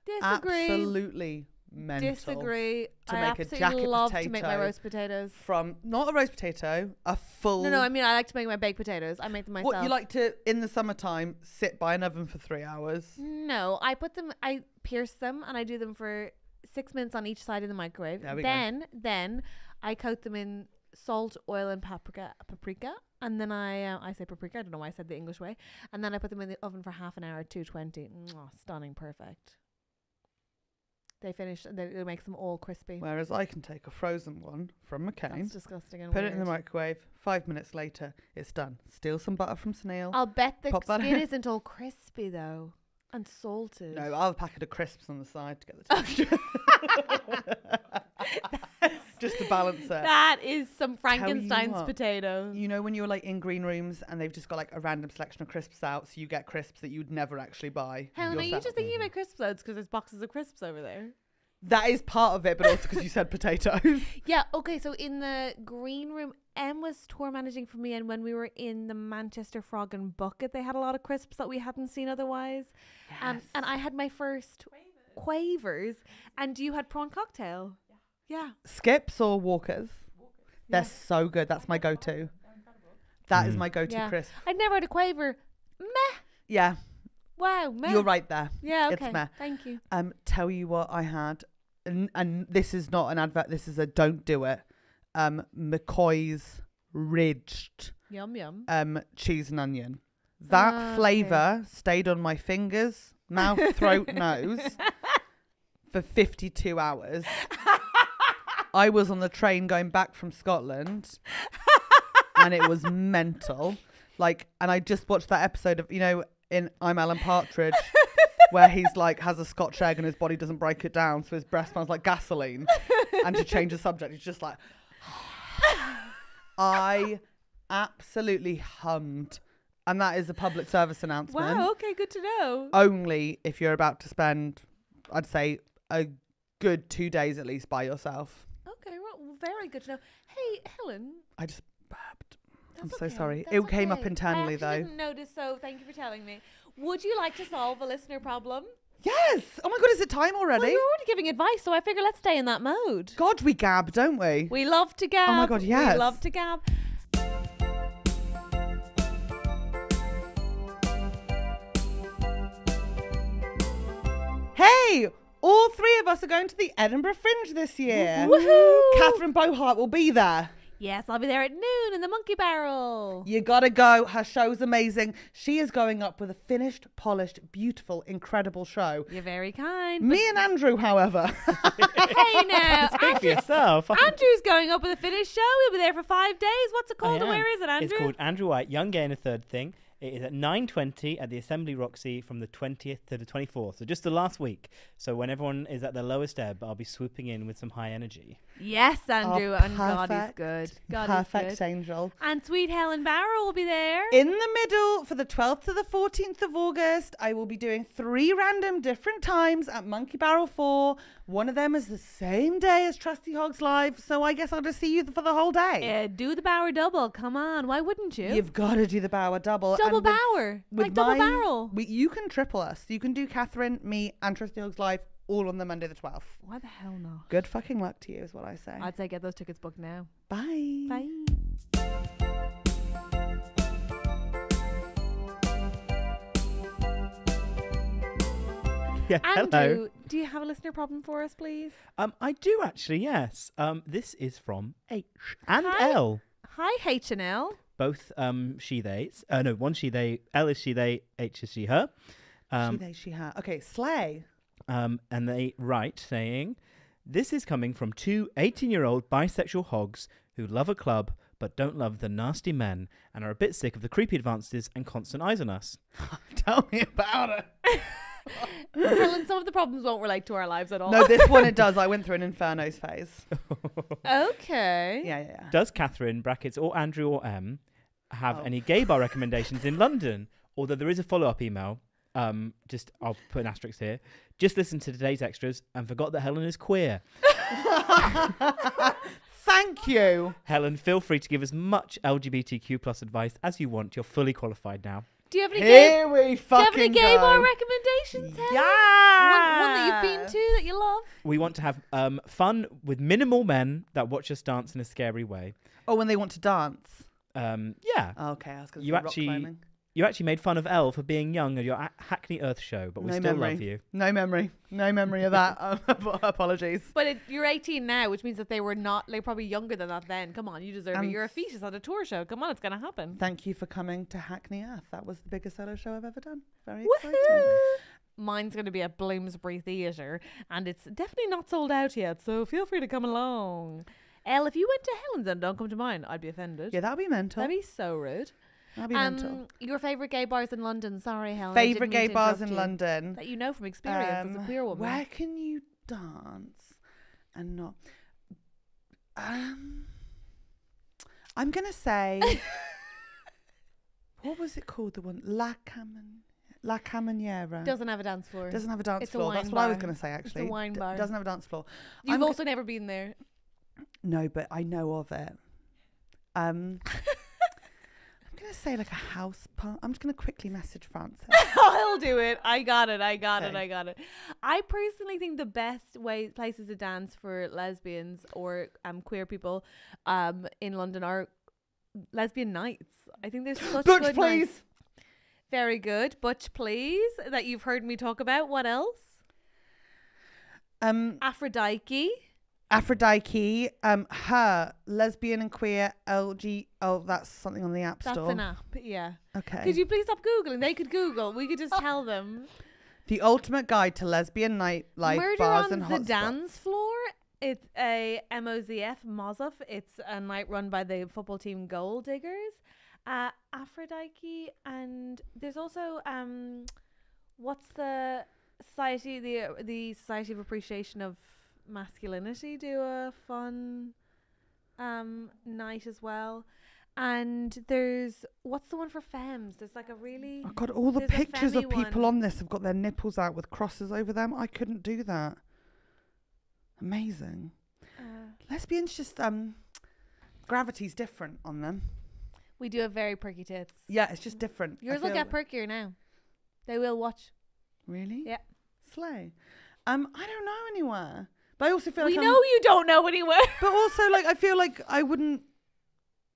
Disagree. Absolutely mental. Disagree. To I make a absolutely jacket love potato to make my roast potatoes. From not a roast potato, a full. No, I mean I like to make my baked potatoes. I make them myself. What you like to in the summertime sit by an oven for 3 hours? No, I pierce them and I do them for 6 minutes on each side in the microwave. There we Then I coat them in salt, oil, and paprika, and then I say paprika. I don't know why I said the English way. And then I put them in the oven for half an hour at 220. Stunning, perfect. They finish and it makes them all crispy. Whereas I can take a frozen one from McCain, That's disgusting and put weird. it in the microwave. 5 minutes later, it's done. Steal some butter from Snail. I'll bet the Pop that skin in. isn't all crispy though, and salted. No, I'll have a packet of crisps on the side to get the texture. Just to balance it. That is some Tell you Frankenstein's what, potato. You know when you're like in green rooms and they've just got like a random selection of crisps out, so you get crisps that you'd never actually buy. Helen, are you yourself. just thinking about crisp loads because there's boxes of crisps over there? That is part of it, but also because you said potatoes. Yeah, okay, so in the green room, Em was tour managing for me, and when we were in the Manchester Frog and Bucket, they had a lot of crisps that we hadn't seen otherwise. And I had my first quavers, and you had prawn cocktail. Yeah. Skips or Walkers? They're so good. That's my go-to. That is my go-to Yeah. crisp. I'd never had a quaver. Meh. Yeah, Wow, meh. you're right there. Yeah, okay. It's meh. Thank you. Tell you what I had, and this is not an advert. This is a don't do it. McCoy's ridged Yum, yum. cheese and onion. That Okay. flavour stayed on my fingers, mouth, throat, nose for 52 hours. I was on the train going back from Scotland and it was mental. Like, and I just watched that episode of, in I'm Alan Partridge, where he's like, has a Scotch egg and his body doesn't break it down, so his breath smells like gasoline. And to change the subject, he's just like, I absolutely hummed. And that is a public service announcement. Wow, okay, good to know. Only if you're about to spend, I'd say, a good 2 days at least by yourself. Okay, well, very good to know. Hey, Helen. I just burped. I'm That's so okay, sorry. that's It came up okay. internally I though. actually didn't notice, so thank you for telling me. Would you like to solve a listener problem? Yes. Oh my God, is it time already? Well, you're already giving advice, so I figure let's stay in that mode. God, we gab, don't we? We love to gab. Oh my God, yes. We love to gab. Hey, all three of us are going to the Edinburgh Fringe this year. Woohoo! Catherine Bohart will be there. Yes, I'll be there at noon in the Monkey Barrel. You gotta go. Her show's amazing. She is going up with a finished, polished, beautiful, incredible show. You're very kind. Me and Andrew, however. Hey now, Speak for yourself. Andrew's going up with a finished show. He'll be there for 5 days. What's it called? I And am. where is it, Andrew? It's called Andrew White, Young Gay and a Third Thing. It is at 9:20 at the Assembly Roxy from the 20th to the 24th. So just the last week. So when everyone is at their lowest ebb, I'll be swooping in with some high energy. Yes, Andrew. Oh, and God is perfect. good. God Perfect is good. angel. And sweet Helen Bauer will be there. In the middle, for the 12th to the 14th of August, I will be doing 3 random different times at Monkey Barrel 4. One of them is the same day as TrustyHogs Live, so I guess I'll just see you for the whole day. Do the Bauer double. Come on. Why wouldn't you? You've got to do the Bauer double. double And with- Bauer. with Like double my- barrel. You can triple us. You can do Catherine, me, and TrustyHogs Live all on the Monday the 12th. Why the hell not? Good fucking luck to you is what I say. I'd say get those tickets booked now. Bye. Bye. Yeah, hello. Andrew, do you have a listener problem for us, please? I do actually, yes. This is from H and Hi. L. Hi, H&L. Both she theys. No, one she they. L is she they. H is she her. She, they, she, her. Okay, slay. And they write saying, "This is coming from 2 18-year-old bisexual hogs who love a club but don't love the nasty men and are a bit sick of the creepy advances and constant eyes on us." Tell me about it. Helen, some of the problems won't relate to our lives at all. No, this one it does. I went through an Infernos phase. Okay. Yeah. Does Catherine (brackets or Andrew or M) have any gay bar recommendations in London. Although there is a follow-up email. I'll put an asterisk here. Just listen to today's extras and forgot that Helen is queer. Thank you. Helen, feel free to give as much LGBTQ plus advice as you want. You're fully qualified now. Do you have any Here we fucking gay go. bar recommendations, Helen? Yeah. One that you've been to that you love? We want to have fun with minimal men that watch us dance in a scary way. Oh, when they want to dance. Yeah. Okay, I was going to You say rock actually- climbing. You actually made fun of Elle for being young at your Hackney Earth show, but we No still memory. love you. No memory. No memory of that. Apologies. But you're 18 now, which means that they were not, like, probably younger than that then. Come on, you deserve it. Um, You're a fetus on a tour show. Come on, it's going to happen. Thank you for coming to Hackney Earth. That was the biggest solo show I've ever done. Very Woohoo! exciting. Mine's going to be at Bloomsbury Theatre, and it's definitely not sold out yet, so feel free to come along. Elle, if you went to Helen's and don't come to mine, I'd be offended. Yeah, that'd be mental. That'd be so rude. That'd be mental. Your favourite gay bars in London? Sorry, Helen. I didn't Favourite mean gay to bars interrupt in you. London. That you know from experience as a queer woman. Where can you dance and not? I'm gonna say. What was it called? The one La Camaniera. Doesn't have a dance floor. Doesn't have a dance It's a floor. That's wine what I was bar. gonna say actually. It's a wine bar. Doesn't have a dance floor. You've I'm also never been there. No, but I know of it. I'm gonna say like a house party. I'm just gonna quickly message Francis. I'll do it. I got it. Okay. I personally think the best places to dance for lesbians or queer people in London are lesbian nights. I think there's such Butch, good please. nights. Very good. Butch, please, that you've heard me talk about. What else? Aphrodite. Aphrodite, her lesbian and queer LG. Oh, that's something on the app That's store. an app. Yeah. Okay. Could you please stop Googling? They could Google. We could just tell them. The ultimate guide to lesbian nightlife Murder bars on and the hotspots. dance floor. It's a Mozf. It's a night run by the football team Gold Diggers. Aphrodite, and there's also what's the society? The Society of Appreciation of Masculinity do a fun night as well. And there's what's the one for femmes? There's like a really Oh God, all the there's a pictures of femmy people one. on this have got their nipples out with crosses over them. I couldn't do that. Amazing. Lesbians just gravity's different on them. we do have very perky tits. Yeah, it's just different. Yours will get perkier now. They will watch. Really? Yeah. Slay. I don't know anywhere. But I also feel like We know you don't know anywhere. But also, like, I feel like I wouldn't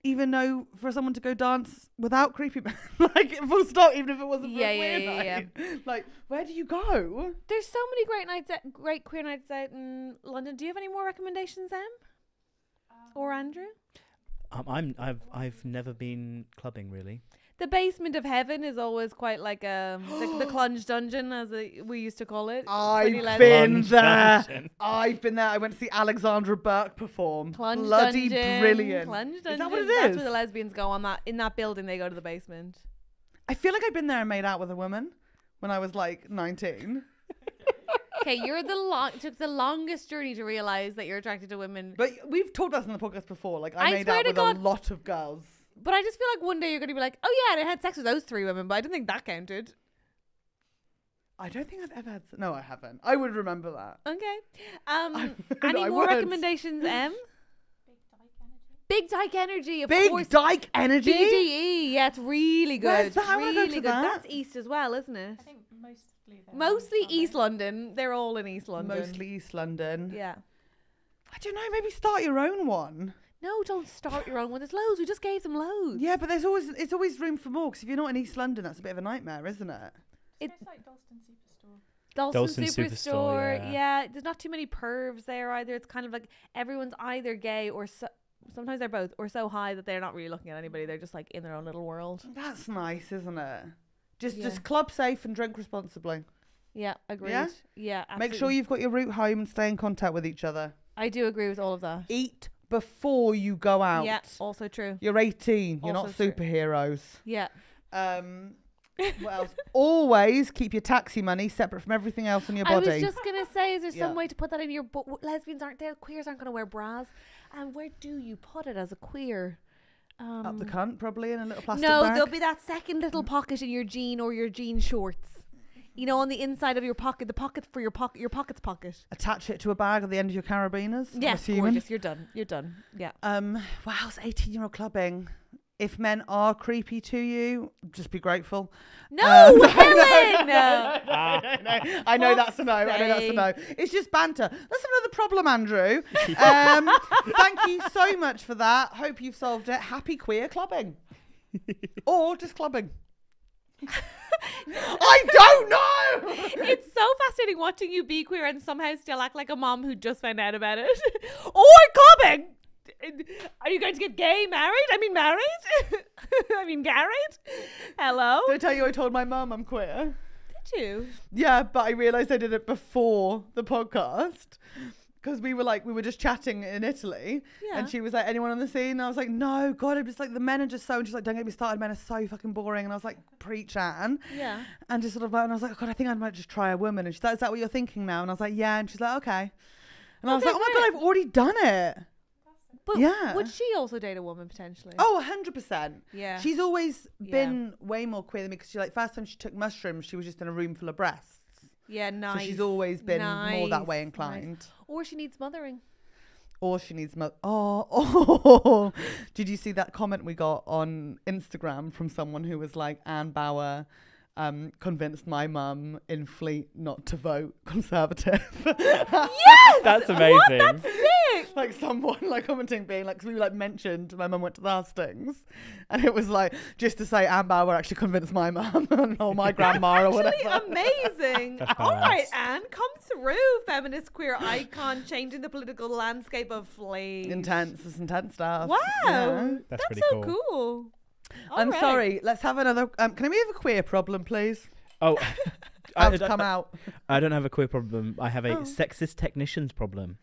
even know for someone to go dance without creepy men. Like, full stop, even if it wasn't for a queer night. Like, where do you go? There's so many great queer nights out in London. Do you have any more recommendations, Em? Or Andrew? I've never been clubbing really. The basement of heaven is always quite like the Clunge Dungeon, as we used to call it. I've Pretty been lesbian. there. Dungeon. I've been there. I went to see Alexandra Burke perform. Clunge Bloody Dungeon. brilliant. Clunge Dungeon. Is that what it That's is? where the lesbians go in that building. They go to the basement. I feel like I've been there and made out with a woman when I was like 19. Okay, took the longest journey to realize that you're attracted to women. But we've talked about this on the podcast before. Like, I I made swear out to with God- a lot of girls. But I just feel like one day you're going to be like, oh yeah, and I had sex with those 3 women, but I didn't think that counted. I don't think I've ever had... No, I haven't. I would remember that. Okay. would, Any I more would. recommendations, Em? Big Dyke Energy, of Big course. Dyke Energy? BDE, yeah, it's really good. Where's that? I wanna go really to good. that. That's East as well, isn't it? I think mostly they're Mostly London. East London. They're all in East London. Mostly East London. Yeah. I don't know. Maybe start your own one. No, don't start your own one. There's loads. We just gave them loads. Yeah, but it's always room for more. Because if you're not in East London, that's a bit of a nightmare, isn't it? It's like Dalston Superstore. Dalston Dalston Superstore. Superstore, Yeah. There's not too many pervs there either. It's kind of like everyone's either gay or sometimes they're both, or so high that they're not really looking at anybody. They're just like in their own little world. That's nice, isn't it? Yeah. Just club safe and drink responsibly. Yeah, agreed. Yeah? Yeah, Make sure absolutely. you've got your route home and stay in contact with each other. I do agree with all of that. Eat before you go out. Yeah, also true. You're 18. You're Also not true. superheroes. Yeah. What else? Always keep your taxi money separate from everything else on your I body. was just going to say, is there Yeah. some way to put that in your... But lesbians aren't there. Queers aren't going to wear bras. And where do you put it as a queer? Up the cunt, probably, in a little plastic No, bag. there'll be that second little pocket in your jean or your jean shorts. You know, on the inside of your pocket, the pocket for your pocket's pocket. Attach it to a bag at the end of your carabiners. Yes, gorgeous. You're done. You're done. Yeah. What else? 18-year-old clubbing. If men are creepy to you, just be grateful. No, Helen! No. I know that's a no. I know that's a no. It's just banter. That's another problem, Andrew. Thank you so much for that. Hope you've solved it. Happy queer clubbing. Or just clubbing. I don't know. It's so fascinating watching you be queer and somehow still act like a mom who just found out about it. Or clubbing. Are you going to get married? I mean married? Hello? Did I tell you I told my mum I'm queer? Did you? Yeah, but I realised I did it before the podcast. Because we were just chatting in Italy. Yeah. And she was like, anyone on the scene? And I was like, no, God, I'm just like, the men are just so, and she's like, don't get me started, men are so fucking boring. And I was like, preach, Anne. Yeah. And just sort of, and I was like, oh, God, I think I might just try a woman. And she's like, is that what you're thinking now? And I was like, yeah. And she's like, okay. And I was like, oh my God, I've already done it. But yeah. would she also date a woman potentially? Oh, 100%. Yeah. She's always been way more queer than me because first time she took mushrooms, she was just in a room full of breasts. Yeah, nice. So she's always been more that way inclined. Nice. Or she needs mothering. Or she needs oh. Did you see that comment we got on Instagram from someone who was like, Anne Bauer convinced my mum in Fleet not to vote Conservative. Yes! That's amazing. What? That's sick! Like someone like commenting being like, because we like mentioned my mum went to the hustings, and it was like, just to say Anne Bauer actually convinced my mum or my grandma or whatever. Amazing. That's All right, badass. Anne, come through, feminist queer icon, changing the political landscape of Fleet. It's intense stuff. Wow. Yeah. That's pretty so cool. I'm All right. sorry. Let's have another. Can we have a queer problem, please? Oh, Come out. I don't have a queer problem. I have a sexist technicians problem,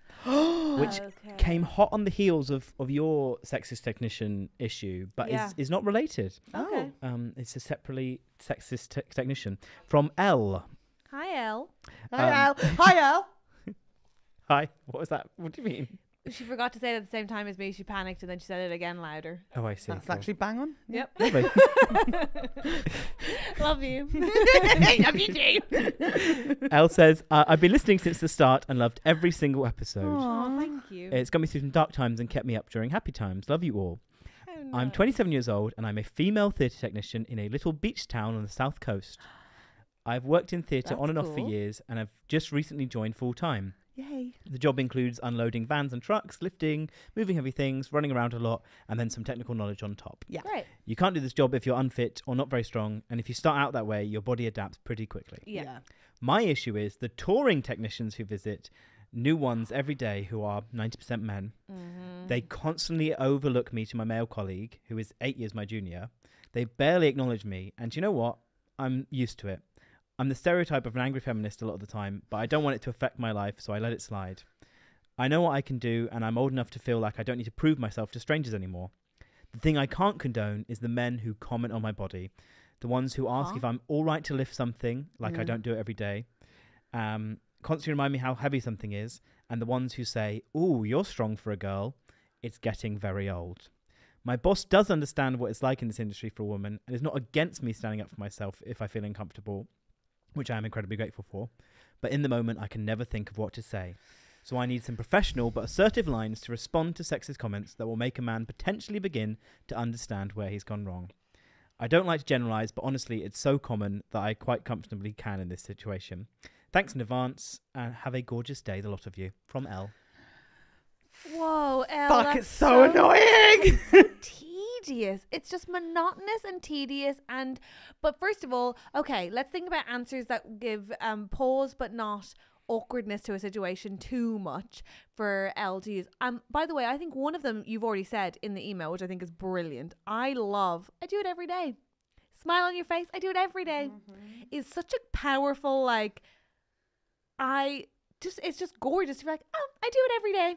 which came hot on the heels of your sexist technician issue, but is not related. Okay. It's a separately sexist technician from Elle. Hi, Elle. Hi, Elle. Hi, Elle. Hi, what was that? What do you mean? She forgot to say it at the same time as me. She panicked and then she said it again louder. Oh, I see. That's actually bang on. Yep. Lovely. Love you. Love you too. Elle says, I've been listening since the start and loved every single episode. Oh, thank you. It's got me through some dark times and kept me up during happy times. Love you all. I'm 27 years old and I'm a female theatre technician in a little beach town on the south coast. I've worked in theatre on and off for years and I've just recently joined full time. Yay. The job includes unloading vans and trucks, lifting, moving heavy things, running around a lot, and then some technical knowledge on top. Yeah. Great. You can't do this job if you're unfit or not very strong, and if you start out that way, your body adapts pretty quickly. Yeah. My issue is the touring technicians who visit, new ones every day who are 90% men. Mm-hmm. They constantly overlook me to my male colleague, who is 8 years my junior. They barely acknowledge me, and you know what? I'm used to it. I'm the stereotype of an angry feminist a lot of the time, but I don't want it to affect my life, so I let it slide. I know what I can do, and I'm old enough to feel like I don't need to prove myself to strangers anymore. The thing I can't condone is the men who comment on my body. The ones who ask if I'm all right to lift something, like I don't do it every day. Constantly remind me how heavy something is. And the ones who say, ooh, you're strong for a girl. It's getting very old. My boss does understand what it's like in this industry for a woman and is not against me standing up for myself if I feel uncomfortable, which I am incredibly grateful for. But in the moment, I can never think of what to say. So I need some professional but assertive lines to respond to sexist comments that will make a man potentially begin to understand where he's gone wrong. I don't like to generalise, but honestly, it's so common that I quite comfortably can in this situation. Thanks in advance, and have a gorgeous day, the lot of you. From Elle. Whoa, Elle. Fuck, that's it's so annoying. Tedious. It's just monotonous and tedious. But first of all, okay, let's think about answers that give pause but not awkwardness to a situation too much for Elle to use. By the way, I think one of them you've already said in the email, which I think is brilliant. I do it every day. Smile on your face. I do it every day. Is such a powerful, like, it's just gorgeous to be like, oh, I do it every day.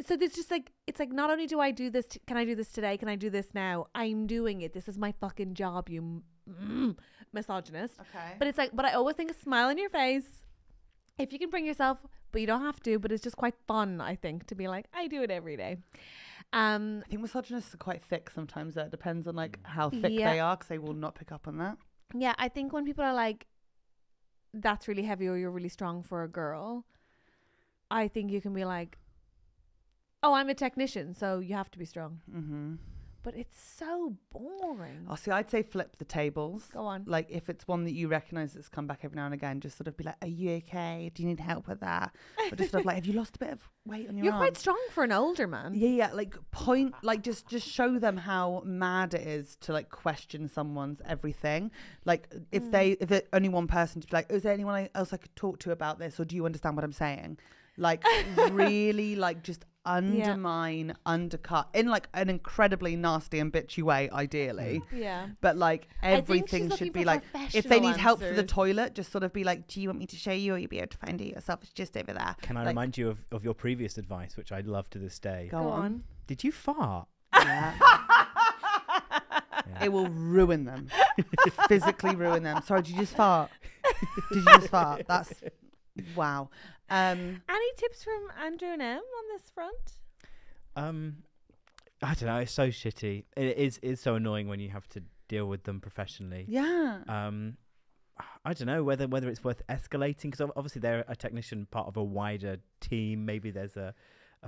So there's just like, it's like, not only do I do this, can I do this today? Can I do this now? I'm doing it. This is my fucking job, you misogynist. Okay. But it's like, but I always think a smile on your face. If you can bring yourself, but you don't have to, but it's just quite fun, I think, to be like, I do it every day. I think misogynists are quite thick sometimes. That depends on like how thick Yeah. they are, because they will not pick up on that. Yeah, I think when people are like, that's really heavy or you're really strong for a girl, I think you can be like, oh, I'm a technician, so you have to be strong. Mm-hmm. But it's so boring. Oh, see, I'd say flip the tables. Go on. Like, if it's one that you recognise that's come back every now and again, just sort of be like, are you okay? Do you need help with that? Or just sort of like, have you lost a bit of weight on your You're arms? quite strong for an older man. Yeah, like point, like just show them how mad it is to like question someone's everything. Like if there's only one person to be like, is there anyone else I could talk to about this, or do you understand what I'm saying? Like really, like just undermine, undercut in like an incredibly nasty and bitchy way, ideally. Yeah. But like everything she's should looking be for like, if they professional need help for the answers. toilet, just sort of be like, do you want me to show you, or you'll be able to find it yourself? It's just over there. Can I Like, remind you of your previous advice, which I love to this day? Go on. Did you fart? Yeah. Yeah. It will ruin them. Physically ruin them. Sorry, did you just fart? Did you just fart? That's wow. Any tips from Andrew and Em on this front? I don't know. It's so shitty. It is so annoying when you have to deal with them professionally. Yeah. I don't know whether it's worth escalating, because obviously they're a technician, part of a wider team. Maybe there's a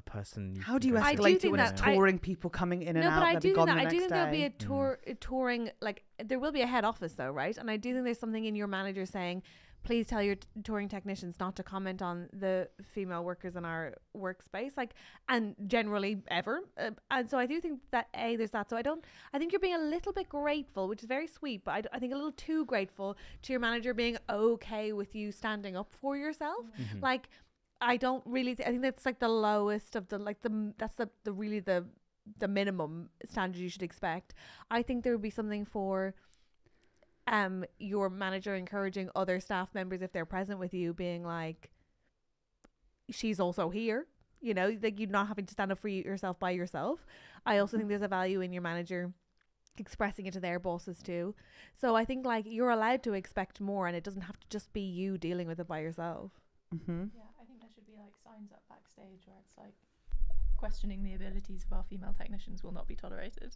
person. How do you I do escalate it think when it's that touring people coming in and No, out? but I they'll do be think gone that. the I do next think there'll be day. a touring, like there will be a head office though, right? And I do think there's something in your manager saying, please tell your touring technicians not to comment on the female workers in our workspace, like, and generally ever. And so I do think that there's that. So I think you're being a little bit grateful, which is very sweet, but I think a little too grateful to your manager being okay with you standing up for yourself. Mhm. Like, I don't really, I think that's like the lowest of the, like that's the really the minimum standard you should expect. I think there would be something for your manager encouraging other staff members, if they're present with you, being like, she's also here, you know, like you're not having to stand up for yourself by yourself. I also think there's a value in your manager expressing it to their bosses too. So I think like you're allowed to expect more, and it doesn't have to just be you dealing with it by yourself. Mm-hmm. Yeah, I think there should be like signs up backstage where it's like, questioning the abilities of our female technicians will not be tolerated.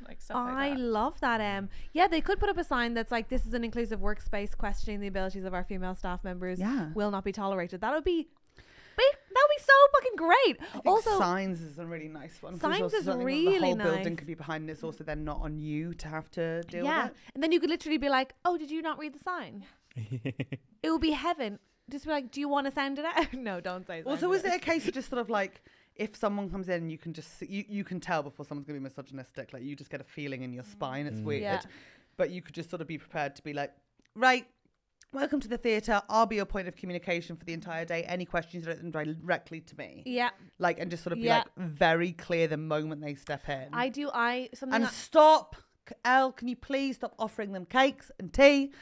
Like stuff I like that. love that. Yeah, they could put up a sign that's like, this is an inclusive workspace, questioning the abilities of our female staff members Yeah. will not be tolerated. That would be so fucking great. I think Also, signs is a really nice one. 'cause it's signs also is something that really the whole building nice. could be behind, and it's also then not on you to have to deal yeah, with it. and then you could literally be like, oh, did you not read the sign? It would be heaven. Just be like, do you want to sound it out? No, don't say that. Also, is it a case of just sort of like, if someone comes in, you can just you can tell before someone's going to be misogynistic. Like, you just get a feeling in your spine. It's weird. Yeah. But you could just sort of be prepared to be like, right, welcome to the theatre. I'll be your point of communication for the entire day. Any questions, direct them directly to me. Yeah, Like, and just sort of be Yeah. like very clear the moment they step in. something And that- stop, Elle, can you please stop offering them cakes and tea?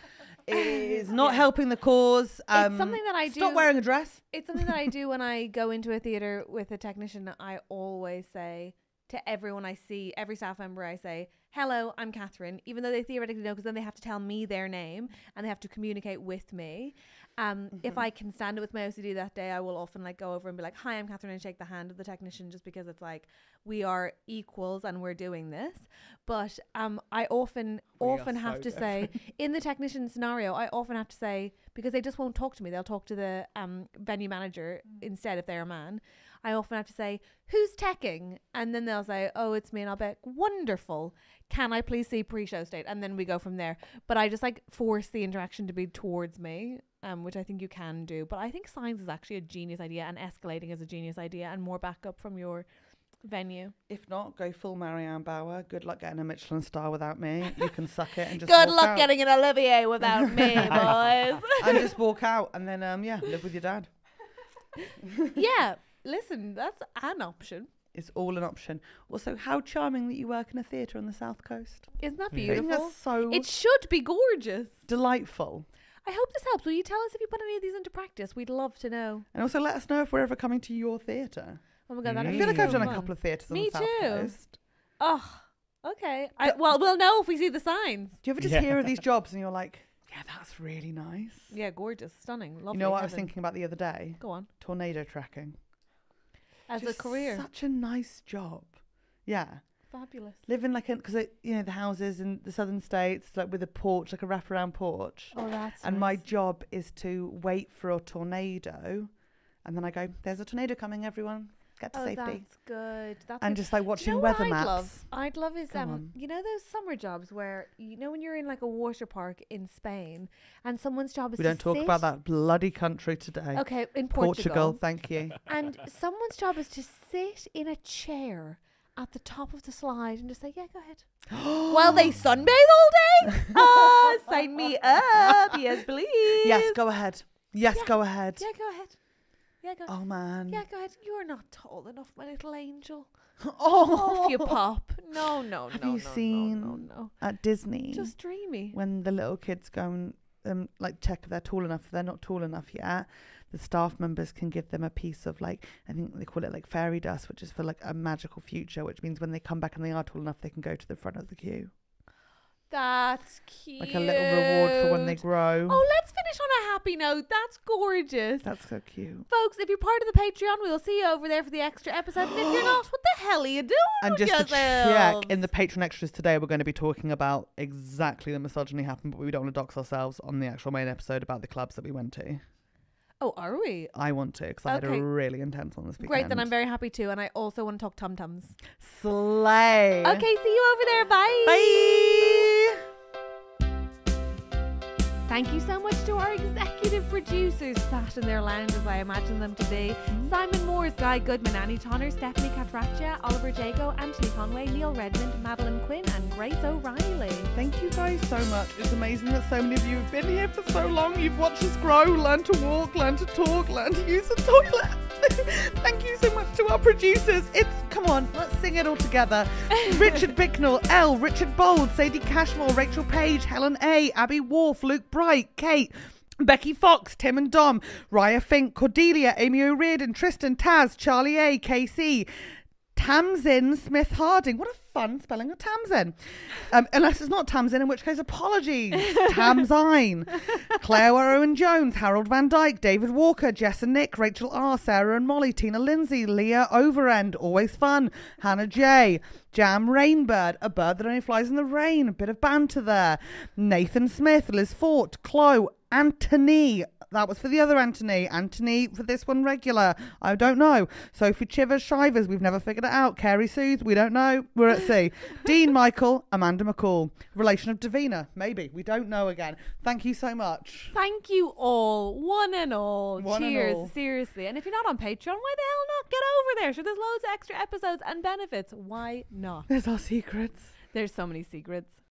It is not helping the cause. It's something that I do. Stop wearing a dress. It's something that I do when I go into a theatre with a technician. I always say to everyone I see, every staff member, I say, hello, I'm Catherine, even though they theoretically know, because then they have to tell me their name and they have to communicate with me. If I can stand it with my OCD that day, I will often like go over and be like, hi, I'm Catherine, and shake the hand of the technician, just because it's like, we are equals and we're doing this. But I often have to say, in the technician scenario, I often have to say, because they just won't talk to me, they'll talk to the venue manager instead if they're a man. I often have to say, who's teching? And then they'll say, oh, it's me. And I'll be like, wonderful. Can I please see pre-show state? And then we go from there. But I just like force the interaction to be towards me, which I think you can do. But I think signs is actually a genius idea, and escalating is a genius idea, and more backup from your venue. If not, go full Marianne Bauer. Good luck getting a Michelin star without me. You can suck it and just Good walk luck out. getting an Olivier without me, boys. And just walk out and then live with your dad. Yeah, listen, that's an option. It's all an option. Also, how charming that you work in a theatre on the South Coast. Isn't that I think beautiful? that's so It should be gorgeous. delightful. I hope this helps. Will you tell us if you put any of these into practice? We'd love to know. And also let us know if we're ever coming to your theatre. Oh my god, that'd I be feel like so I've done a fun. couple of theatres on Me the South too. Coast. Oh, okay. Well, we'll know if we see the signs. Do you ever just Yeah. hear of these jobs and you're like, yeah, that's really nice? Yeah, gorgeous, stunning, lovely. You know what I was heaven. thinking about the other day? Go on. Tornado tracking. As Just a career. Such a nice job. Yeah. Fabulous. Live in like because you know the houses in the southern states like with a porch, like a wraparound porch. Oh, that's And nice. my job is to wait for a tornado, and then I go, "There's a tornado coming, everyone. Get to safety." That's good. That's And good. just like Do watching you know what weather I'd maps. love? I'd love is Go on. you know those summer jobs where you know when you're in like a water park in Spain and someone's job is We to don't talk sit- about that bloody country today. Okay, in Portugal, Portugal. thank you. And someone's job is to sit in a chair at the top of the slide and just say, "Yeah, go ahead." While they sunbathe all day. Ah, sign me up. Yes, please. Yes, go ahead. Yes, Yeah. go ahead. Yeah, go ahead. Yeah, go. Oh man. Yeah, go ahead. You're not tall enough, my little angel. Oh, Off you pop. No, no, Have no, you no, seen no, no, no. at Disney Just dreamy. when the little kids go and like check if they're tall enough? If they're not tall enough yet, the staff members can give them a piece of like, I think they call it like fairy dust, which is for like a magical future, which means when they come back and they are tall enough, they can go to the front of the queue. That's cute. Like a little reward for when they grow. Oh, let's finish on a happy note. That's gorgeous. That's so cute. Folks, if you're part of the Patreon, we'll see you over there for the extra episode. And if you're not, what the hell are you doing And with just to yourselves? check, in the Patreon extras today, we're going to be talking about exactly the misogyny happened, but we don't want to dox ourselves on the actual main episode about the clubs that we went to. Oh, are we? I want to, because I had Okay. a really intense one this weekend. Great, then I'm very happy too. And I also want to talk tum-tums. Slay. Okay, see you over there. Bye. Bye. Thank you so much to our executive producers sat in their lounges, I imagine them to be. Simon Moores, Guy Goodman, Annie Tonner, Stefanie Catracchia, Oliver Jago, Anthony Conway, Neil Redmond, Madeline Quinne and Grace O'Reilly. Thank you guys so much. It's amazing that so many of you have been here for so long. You've watched us grow, learn to walk, learn to talk, learn to use the toilet. Thank you so much to our producers. Come on, let's sing it all together. Richard Bicknell, Elle, Richard Boules, Sadie Cashmore, Rachel Page, Helen A, Abbie Worf, Luke Bright, Kate, Becky Fox, Tim and Dom, Raia Fink, Cordelia, Amy O'Riordan, Tristan, Taz, Charley A, KC, Tamsyne Smith-Harding. What a fun spelling of Tamsin. Unless it's not Tamsin, in which case apologies. Tamsyne. Claire Owen-Jones, Harald van Dijk, David Walker, Jess and Nick, Rachel R, Sarah and Molly, Tina Linsey, Leah Overend, always fun, Hannah J, Jam Rainbird, a bird that only flies in the rain, a bit of banter there, Nathan Smith, Liz Fort, Chloe, Anthony. That was for the other Anthony. Anthony for this one regular. I don't know. Sophie Chivers, Shivers. We've never figured it out. Carey Seuthe. We don't know. We're at sea. Dean Michael. Amanda McCall. Relation of Davina. Maybe. We don't know again. Thank you so much. Thank you all, one and all. One and Cheers, all. seriously. And if you're not on Patreon, why the hell not? Get over there. Sure, there's loads of extra episodes and benefits. Why not? There's our secrets. There's so many secrets.